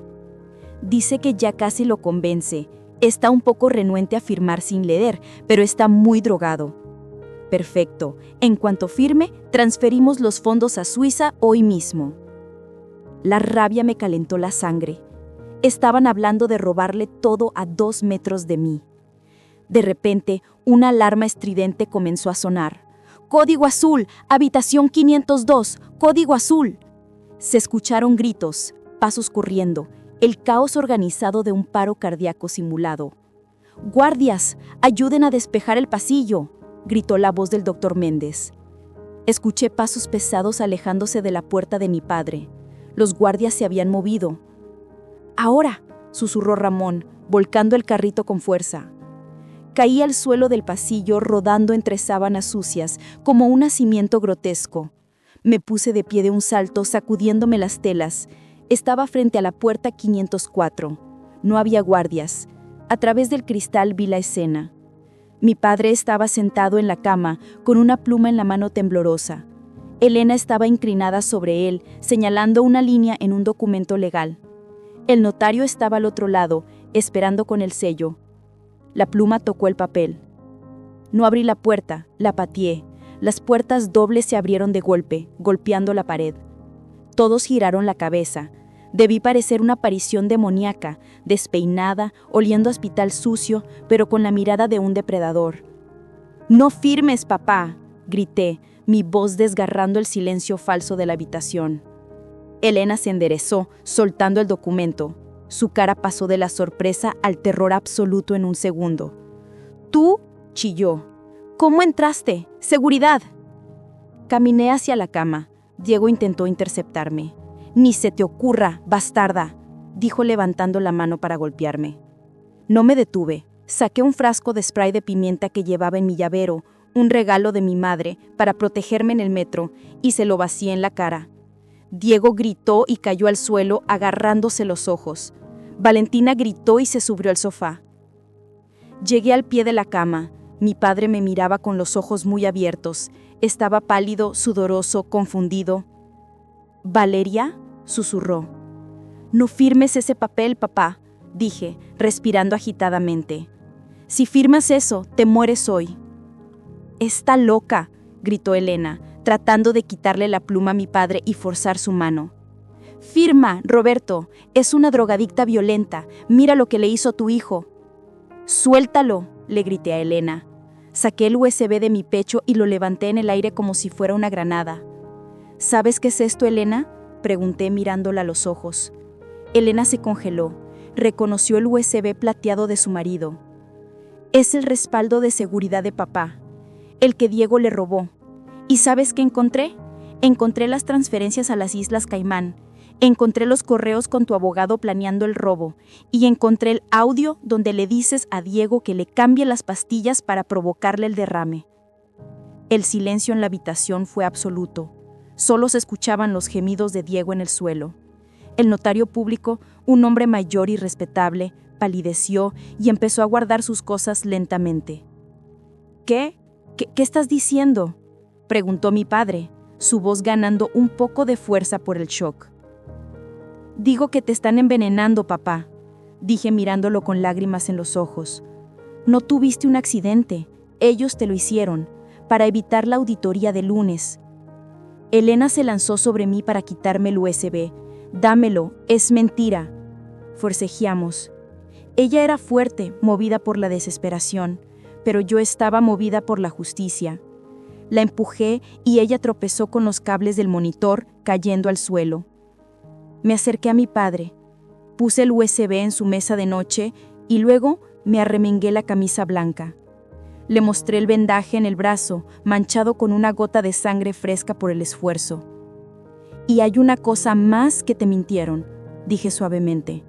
«Dice que ya casi lo convence. Está un poco renuente a firmar sin leer, pero está muy drogado». «Perfecto. En cuanto firme, transferimos los fondos a Suiza hoy mismo». La rabia me calentó la sangre. Estaban hablando de robarle todo a 2 metros de mí. De repente, una alarma estridente comenzó a sonar. «¡Código azul! ¡Habitación 502! ¡Código azul!». Se escucharon gritos, pasos corriendo, el caos organizado de un paro cardíaco simulado. «¡Guardias! ¡Ayuden a despejar el pasillo!», gritó la voz del doctor Méndez. Escuché pasos pesados alejándose de la puerta de mi padre. Los guardias se habían movido. «Ahora», susurró Ramón, volcando el carrito con fuerza. Caí al suelo del pasillo rodando entre sábanas sucias, como un nacimiento grotesco. Me puse de pie de un salto, sacudiéndome las telas. Estaba frente a la puerta 504. No había guardias. A través del cristal vi la escena. Mi padre estaba sentado en la cama, con una pluma en la mano temblorosa. Elena estaba inclinada sobre él, señalando una línea en un documento legal. El notario estaba al otro lado, esperando con el sello. La pluma tocó el papel. No abrí la puerta, la pateé. Las puertas dobles se abrieron de golpe, golpeando la pared. Todos giraron la cabeza. Debí parecer una aparición demoníaca, despeinada, oliendo a hospital sucio, pero con la mirada de un depredador. «¡No firmes, papá!», grité, mi voz desgarrando el silencio falso de la habitación. Elena se enderezó, soltando el documento. Su cara pasó de la sorpresa al terror absoluto en un segundo. «¿Tú?», chilló. «¿Cómo entraste? ¡Seguridad!». Caminé hacia la cama. Diego intentó interceptarme. «Ni se te ocurra, bastarda», dijo levantando la mano para golpearme. No me detuve. Saqué un frasco de spray de pimienta que llevaba en mi llavero, un regalo de mi madre, para protegerme en el metro, y se lo vacié en la cara. Diego gritó y cayó al suelo, agarrándose los ojos. Valentina gritó y se subió al sofá. Llegué al pie de la cama. Mi padre me miraba con los ojos muy abiertos. Estaba pálido, sudoroso, confundido. «¿Valeria?», susurró. No firmes ese papel, papá, dije, respirando agitadamente. Si firmas eso, te mueres hoy. Está loca, gritó Elena, tratando de quitarle la pluma a mi padre y forzar su mano. Firma, Roberto, es una drogadicta violenta, mira lo que le hizo a tu hijo. Suéltalo, le grité a Elena. Saqué el USB de mi pecho y lo levanté en el aire como si fuera una granada. ¿Sabes qué es esto, Elena?, pregunté mirándola a los ojos. Elena se congeló, reconoció el USB plateado de su marido. Es el respaldo de seguridad de papá, el que Diego le robó. ¿Y sabes qué encontré? Encontré las transferencias a las Islas Caimán, encontré los correos con tu abogado planeando el robo, y encontré el audio donde le dices a Diego que le cambie las pastillas para provocarle el derrame. El silencio en la habitación fue absoluto. Solo se escuchaban los gemidos de Diego en el suelo. El notario público, un hombre mayor y respetable, palideció y empezó a guardar sus cosas lentamente. ¿Qué estás diciendo?, preguntó mi padre, su voz ganando un poco de fuerza por el shock. Digo que te están envenenando, papá, dije mirándolo con lágrimas en los ojos. No tuviste un accidente, ellos te lo hicieron, para evitar la auditoría de lunes. Elena se lanzó sobre mí para quitarme el USB. Dámelo, es mentira. Forcejeamos. Ella era fuerte, movida por la desesperación, pero yo estaba movida por la justicia. La empujé y ella tropezó con los cables del monitor, cayendo al suelo. Me acerqué a mi padre, puse el USB en su mesa de noche y luego me arremengué la camisa blanca. Le mostré el vendaje en el brazo, manchado con una gota de sangre fresca por el esfuerzo. Y hay una cosa más que te mintieron, dije suavemente.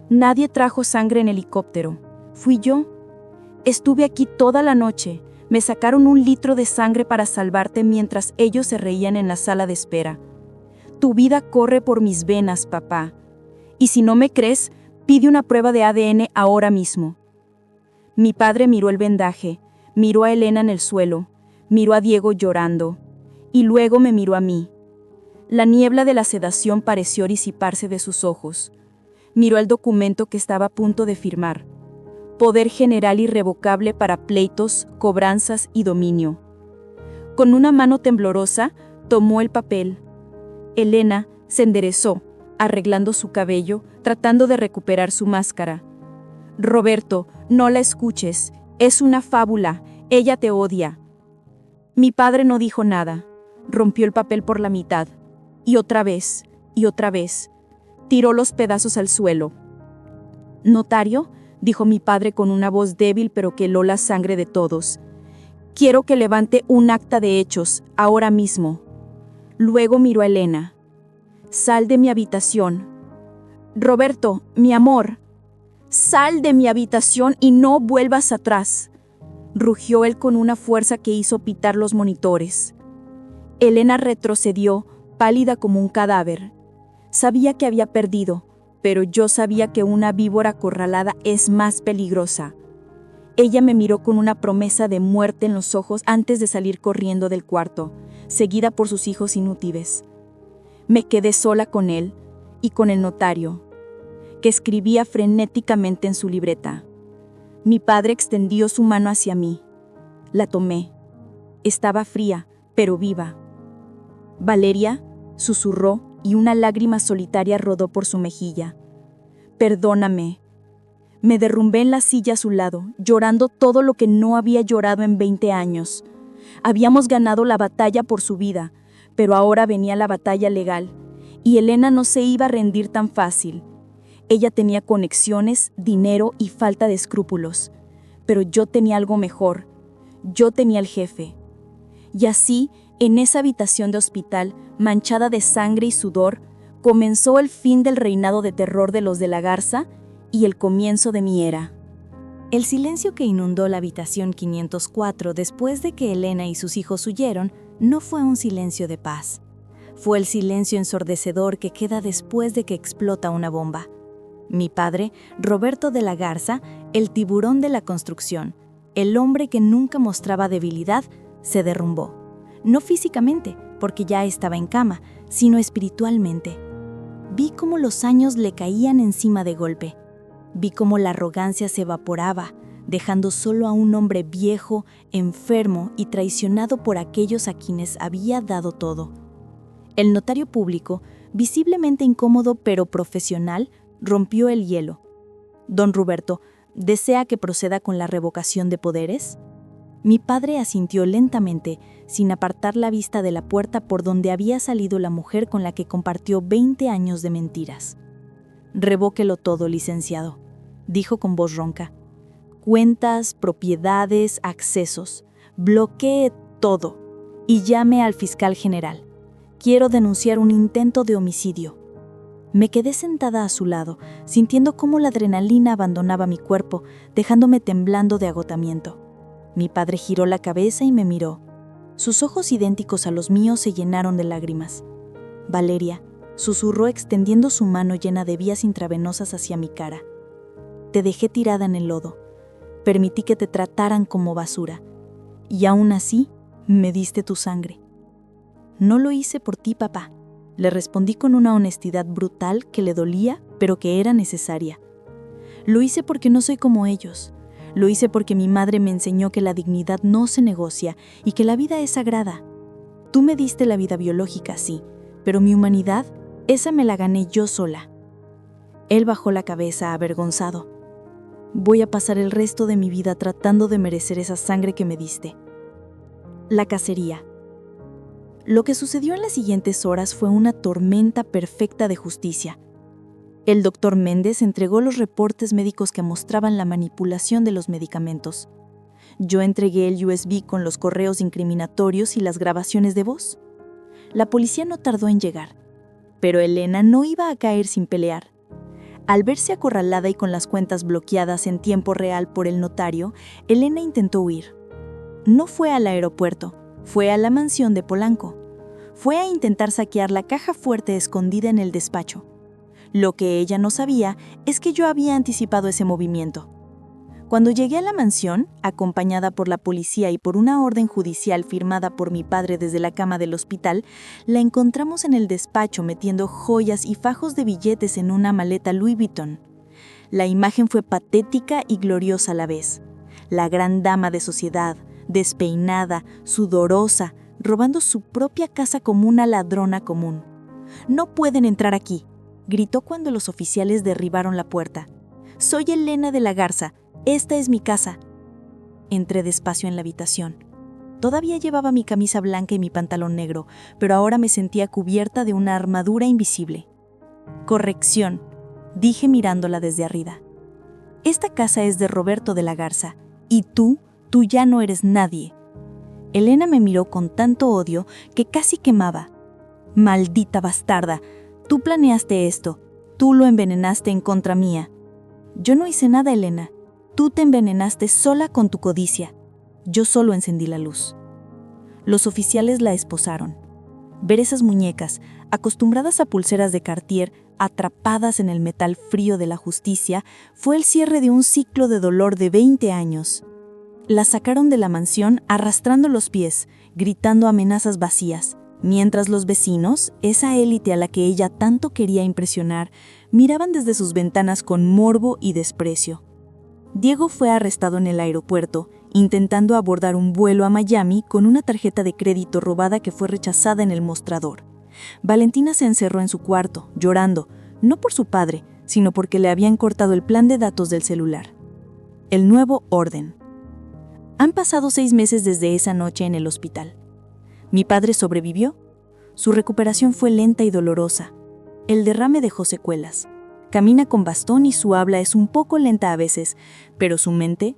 Nadie trajo sangre en helicóptero, fui yo. Estuve aquí toda la noche, me sacaron 1 litro de sangre para salvarte mientras ellos se reían en la sala de espera. Tu vida corre por mis venas, papá. Y si no me crees, pide una prueba de ADN ahora mismo. Mi padre miró el vendaje, miró a Elena en el suelo, miró a Diego llorando, y luego me miró a mí. La niebla de la sedación pareció disiparse de sus ojos. Miró el documento que estaba a punto de firmar. Poder general irrevocable para pleitos, cobranzas y dominio. Con una mano temblorosa, tomó el papel. Elena se enderezó, arreglando su cabello, tratando de recuperar su máscara. Roberto, no la escuches, es una fábula, ella te odia. Mi padre no dijo nada, rompió el papel por la mitad, y otra vez, tiró los pedazos al suelo. Notario, dijo mi padre con una voz débil pero que heló la sangre de todos. Quiero que levante un acta de hechos, ahora mismo. Luego miró a Elena. Sal de mi habitación. Roberto, mi amor. Sal de mi habitación y no vuelvas atrás. Rugió él con una fuerza que hizo pitar los monitores. Elena retrocedió, pálida como un cadáver. Sabía que había perdido, pero yo sabía que una víbora acorralada es más peligrosa. Ella me miró con una promesa de muerte en los ojos antes de salir corriendo del cuarto, seguida por sus hijos inútiles. Me quedé sola con él y con el notario, que escribía frenéticamente en su libreta. Mi padre extendió su mano hacia mí. La tomé. Estaba fría, pero viva. Valeria, susurró, y una lágrima solitaria rodó por su mejilla. Perdóname. Me derrumbé en la silla a su lado, llorando todo lo que no había llorado en 20 años. Habíamos ganado la batalla por su vida, pero ahora venía la batalla legal, y Elena no se iba a rendir tan fácil. Ella tenía conexiones, dinero y falta de escrúpulos, pero yo tenía algo mejor. Yo tenía el jefe. Y así, en esa habitación de hospital, manchada de sangre y sudor, comenzó el fin del reinado de terror de los de la Garza y el comienzo de mi era. El silencio que inundó la habitación 504 después de que Elena y sus hijos huyeron no fue un silencio de paz. Fue el silencio ensordecedor que queda después de que explota una bomba. Mi padre, Roberto de la Garza, el tiburón de la construcción, el hombre que nunca mostraba debilidad, se derrumbó. No físicamente, porque ya estaba en cama, sino espiritualmente. Vi cómo los años le caían encima de golpe. Vi cómo la arrogancia se evaporaba, dejando solo a un hombre viejo, enfermo y traicionado por aquellos a quienes había dado todo. El notario público, visiblemente incómodo pero profesional, rompió el hielo. «Don Ruberto, ¿desea que proceda con la revocación de poderes?» Mi padre asintió lentamente, sin apartar la vista de la puerta por donde había salido la mujer con la que compartió 20 años de mentiras. «Revóquelo todo, licenciado», dijo con voz ronca. «Cuentas, propiedades, accesos. Bloquee todo y llame al fiscal general. Quiero denunciar un intento de homicidio». Me quedé sentada a su lado, sintiendo cómo la adrenalina abandonaba mi cuerpo, dejándome temblando de agotamiento. Mi padre giró la cabeza y me miró. Sus ojos idénticos a los míos se llenaron de lágrimas. «Valeria», susurró extendiendo su mano llena de vías intravenosas hacia mi cara. «Te dejé tirada en el lodo. Permití que te trataran como basura. Y aún así, me diste tu sangre». «No lo hice por ti, papá», le respondí con una honestidad brutal que le dolía, pero que era necesaria. «Lo hice porque no soy como ellos. Lo hice porque mi madre me enseñó que la dignidad no se negocia y que la vida es sagrada. Tú me diste la vida biológica, sí, pero mi humanidad, esa me la gané yo sola». Él bajó la cabeza avergonzado. «Voy a pasar el resto de mi vida tratando de merecer esa sangre que me diste». La cacería. Lo que sucedió en las siguientes horas fue una tormenta perfecta de justicia. El doctor Méndez entregó los reportes médicos que mostraban la manipulación de los medicamentos. Yo entregué el USB con los correos incriminatorios y las grabaciones de voz. La policía no tardó en llegar, pero Elena no iba a caer sin pelear. Al verse acorralada y con las cuentas bloqueadas en tiempo real por el notario, Elena intentó huir. No fue al aeropuerto, fue a la mansión de Polanco. Fue a intentar saquear la caja fuerte escondida en el despacho. Lo que ella no sabía es que yo había anticipado ese movimiento. Cuando llegué a la mansión, acompañada por la policía y por una orden judicial firmada por mi padre desde la cama del hospital, la encontramos en el despacho metiendo joyas y fajos de billetes en una maleta Louis Vuitton. La imagen fue patética y gloriosa a la vez. La gran dama de sociedad, despeinada, sudorosa, robando su propia casa como una ladrona común. «No pueden entrar aquí», gritó cuando los oficiales derribaron la puerta. «Soy Elena de la Garza. Esta es mi casa». Entré despacio en la habitación. Todavía llevaba mi camisa blanca y mi pantalón negro, pero ahora me sentía cubierta de una armadura invisible. «Corrección», dije mirándola desde arriba. «Esta casa es de Roberto de la Garza, y tú ya no eres nadie». Elena me miró con tanto odio que casi quemaba. «Maldita bastarda, tú planeaste esto, tú lo envenenaste en contra mía». «Yo no hice nada, Elena. Tú te envenenaste sola con tu codicia. Yo solo encendí la luz». Los oficiales la esposaron. Ver esas muñecas, acostumbradas a pulseras de Cartier, atrapadas en el metal frío de la justicia, fue el cierre de un ciclo de dolor de 20 años. La sacaron de la mansión arrastrando los pies, gritando amenazas vacías, mientras los vecinos, esa élite a la que ella tanto quería impresionar, miraban desde sus ventanas con morbo y desprecio. Diego fue arrestado en el aeropuerto, intentando abordar un vuelo a Miami con una tarjeta de crédito robada que fue rechazada en el mostrador. Valentina se encerró en su cuarto, llorando, no por su padre, sino porque le habían cortado el plan de datos del celular. El nuevo orden. Han pasado 6 meses desde esa noche en el hospital. Mi padre sobrevivió. Su recuperación fue lenta y dolorosa. El derrame dejó secuelas. Camina con bastón y su habla es un poco lenta a veces, pero su mente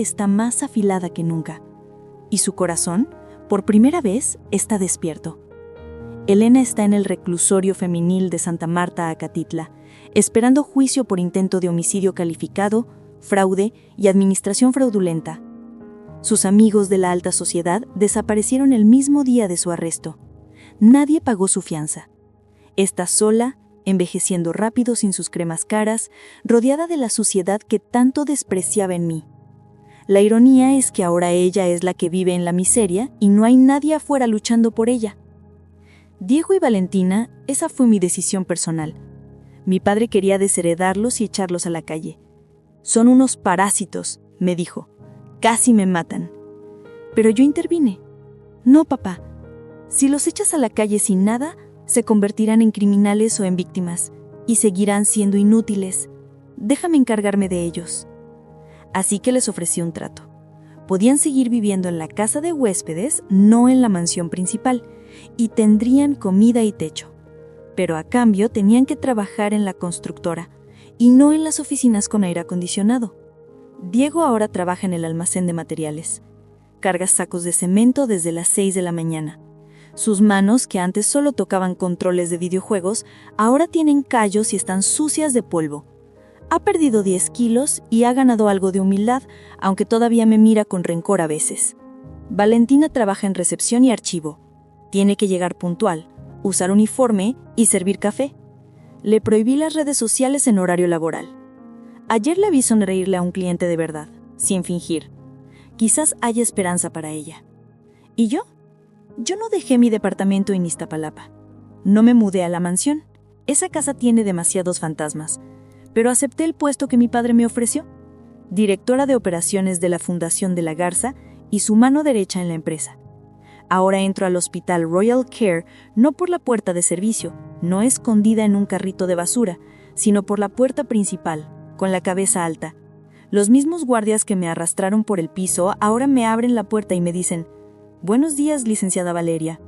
está más afilada que nunca. Y su corazón, por primera vez, está despierto. Elena está en el reclusorio femenil de Santa Marta, Acatitla, esperando juicio por intento de homicidio calificado, fraude y administración fraudulenta. Sus amigos de la alta sociedad desaparecieron el mismo día de su arresto. Nadie pagó su fianza. Está sola, envejeciendo rápido sin sus cremas caras, rodeada de la suciedad que tanto despreciaba en mí. La ironía es que ahora ella es la que vive en la miseria y no hay nadie afuera luchando por ella. Diego y Valentina, esa fue mi decisión personal. Mi padre quería desheredarlos y echarlos a la calle. Son unos parásitos, me dijo. Casi me matan. Pero yo intervine. No, papá. Si los echas a la calle sin nada, se convertirán en criminales o en víctimas, y seguirán siendo inútiles. Déjame encargarme de ellos. Así que les ofrecí un trato. Podían seguir viviendo en la casa de huéspedes, no en la mansión principal, y tendrían comida y techo. Pero a cambio tenían que trabajar en la constructora, y no en las oficinas con aire acondicionado. Diego ahora trabaja en el almacén de materiales. Carga sacos de cemento desde las 6 de la mañana. Sus manos, que antes solo tocaban controles de videojuegos, ahora tienen callos y están sucias de polvo. Ha perdido 10 kilos y ha ganado algo de humildad, aunque todavía me mira con rencor a veces. Valentina trabaja en recepción y archivo. Tiene que llegar puntual, usar uniforme y servir café. Le prohibí las redes sociales en horario laboral. Ayer le vi sonreírle a un cliente de verdad, sin fingir. Quizás haya esperanza para ella. ¿Y yo? Yo no dejé mi departamento en Iztapalapa. No me mudé a la mansión. Esa casa tiene demasiados fantasmas. Pero acepté el puesto que mi padre me ofreció. Directora de operaciones de la Fundación de la Garza y su mano derecha en la empresa. Ahora entro al hospital Royal Care no por la puerta de servicio, no escondida en un carrito de basura, sino por la puerta principal, con la cabeza alta. Los mismos guardias que me arrastraron por el piso ahora me abren la puerta y me dicen: «Buenos días, licenciada Valeria».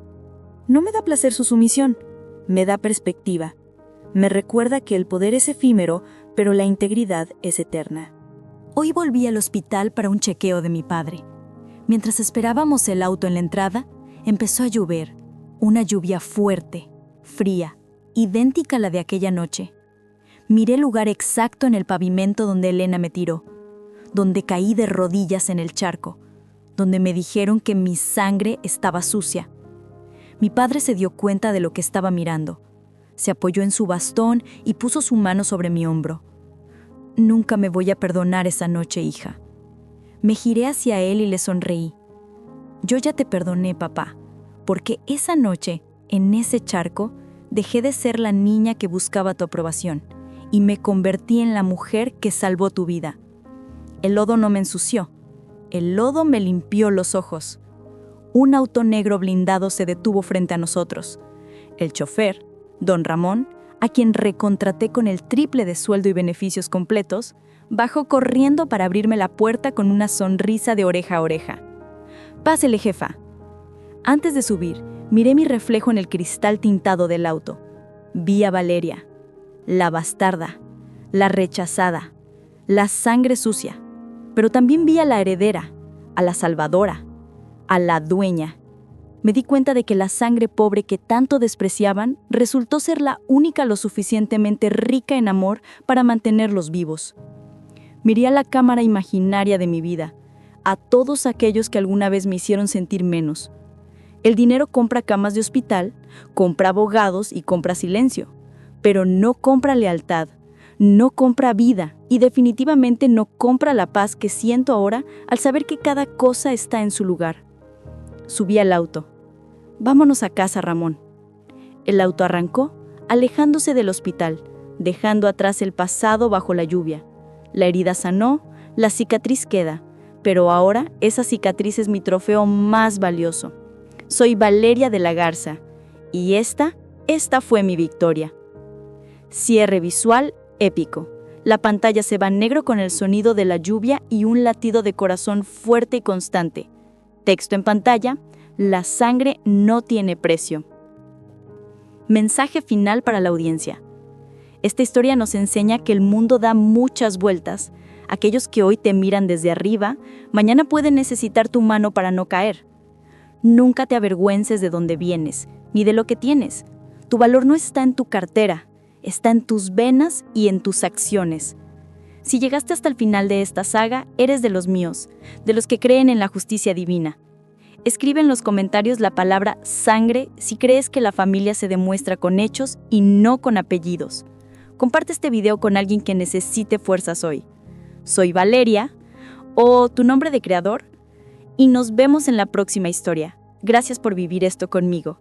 No me da placer su sumisión, me da perspectiva. Me recuerda que el poder es efímero, pero la integridad es eterna. Hoy volví al hospital para un chequeo de mi padre. Mientras esperábamos el auto en la entrada, empezó a llover. Una lluvia fuerte, fría, idéntica a la de aquella noche. Miré el lugar exacto en el pavimento donde Elena me tiró, donde caí de rodillas en el charco, donde me dijeron que mi sangre estaba sucia. Mi padre se dio cuenta de lo que estaba mirando. Se apoyó en su bastón y puso su mano sobre mi hombro. Nunca me voy a perdonar esa noche, hija. Me giré hacia él y le sonreí. Yo ya te perdoné, papá, porque esa noche, en ese charco, dejé de ser la niña que buscaba tu aprobación y me convertí en la mujer que salvó tu vida. El lodo no me ensució. El lodo me limpió los ojos. Un auto negro blindado se detuvo frente a nosotros. El chofer, don Ramón, a quien recontraté con el triple de sueldo y beneficios completos, bajó corriendo para abrirme la puerta con una sonrisa de oreja a oreja. «Pásele, jefa». Antes de subir, miré mi reflejo en el cristal tintado del auto. Vi a Valeria, la bastarda, la rechazada, la sangre sucia, pero también vi a la heredera, a la salvadora, a la dueña. Me di cuenta de que la sangre pobre que tanto despreciaban resultó ser la única lo suficientemente rica en amor para mantenerlos vivos. Miré a la cámara imaginaria de mi vida, a todos aquellos que alguna vez me hicieron sentir menos. El dinero compra camas de hospital, compra abogados y compra silencio, pero no compra lealtad, no compra vida y definitivamente no compra la paz que siento ahora al saber que cada cosa está en su lugar. Subí al auto. «Vámonos a casa, Ramón». El auto arrancó, alejándose del hospital, dejando atrás el pasado bajo la lluvia. La herida sanó, la cicatriz queda, pero ahora esa cicatriz es mi trofeo más valioso. Soy Valeria de la Garza, y esta fue mi victoria. Cierre visual épico. La pantalla se va a negro con el sonido de la lluvia y un latido de corazón fuerte y constante. Texto en pantalla: la sangre no tiene precio. Mensaje final para la audiencia. Esta historia nos enseña que el mundo da muchas vueltas. Aquellos que hoy te miran desde arriba, mañana pueden necesitar tu mano para no caer. Nunca te avergüences de dónde vienes, ni de lo que tienes. Tu valor no está en tu cartera, está en tus venas y en tus acciones. Si llegaste hasta el final de esta saga, eres de los míos, de los que creen en la justicia divina. Escribe en los comentarios la palabra sangre si crees que la familia se demuestra con hechos y no con apellidos. Comparte este video con alguien que necesite fuerzas hoy. Soy Valeria, o tu nombre de creador, y nos vemos en la próxima historia. Gracias por vivir esto conmigo.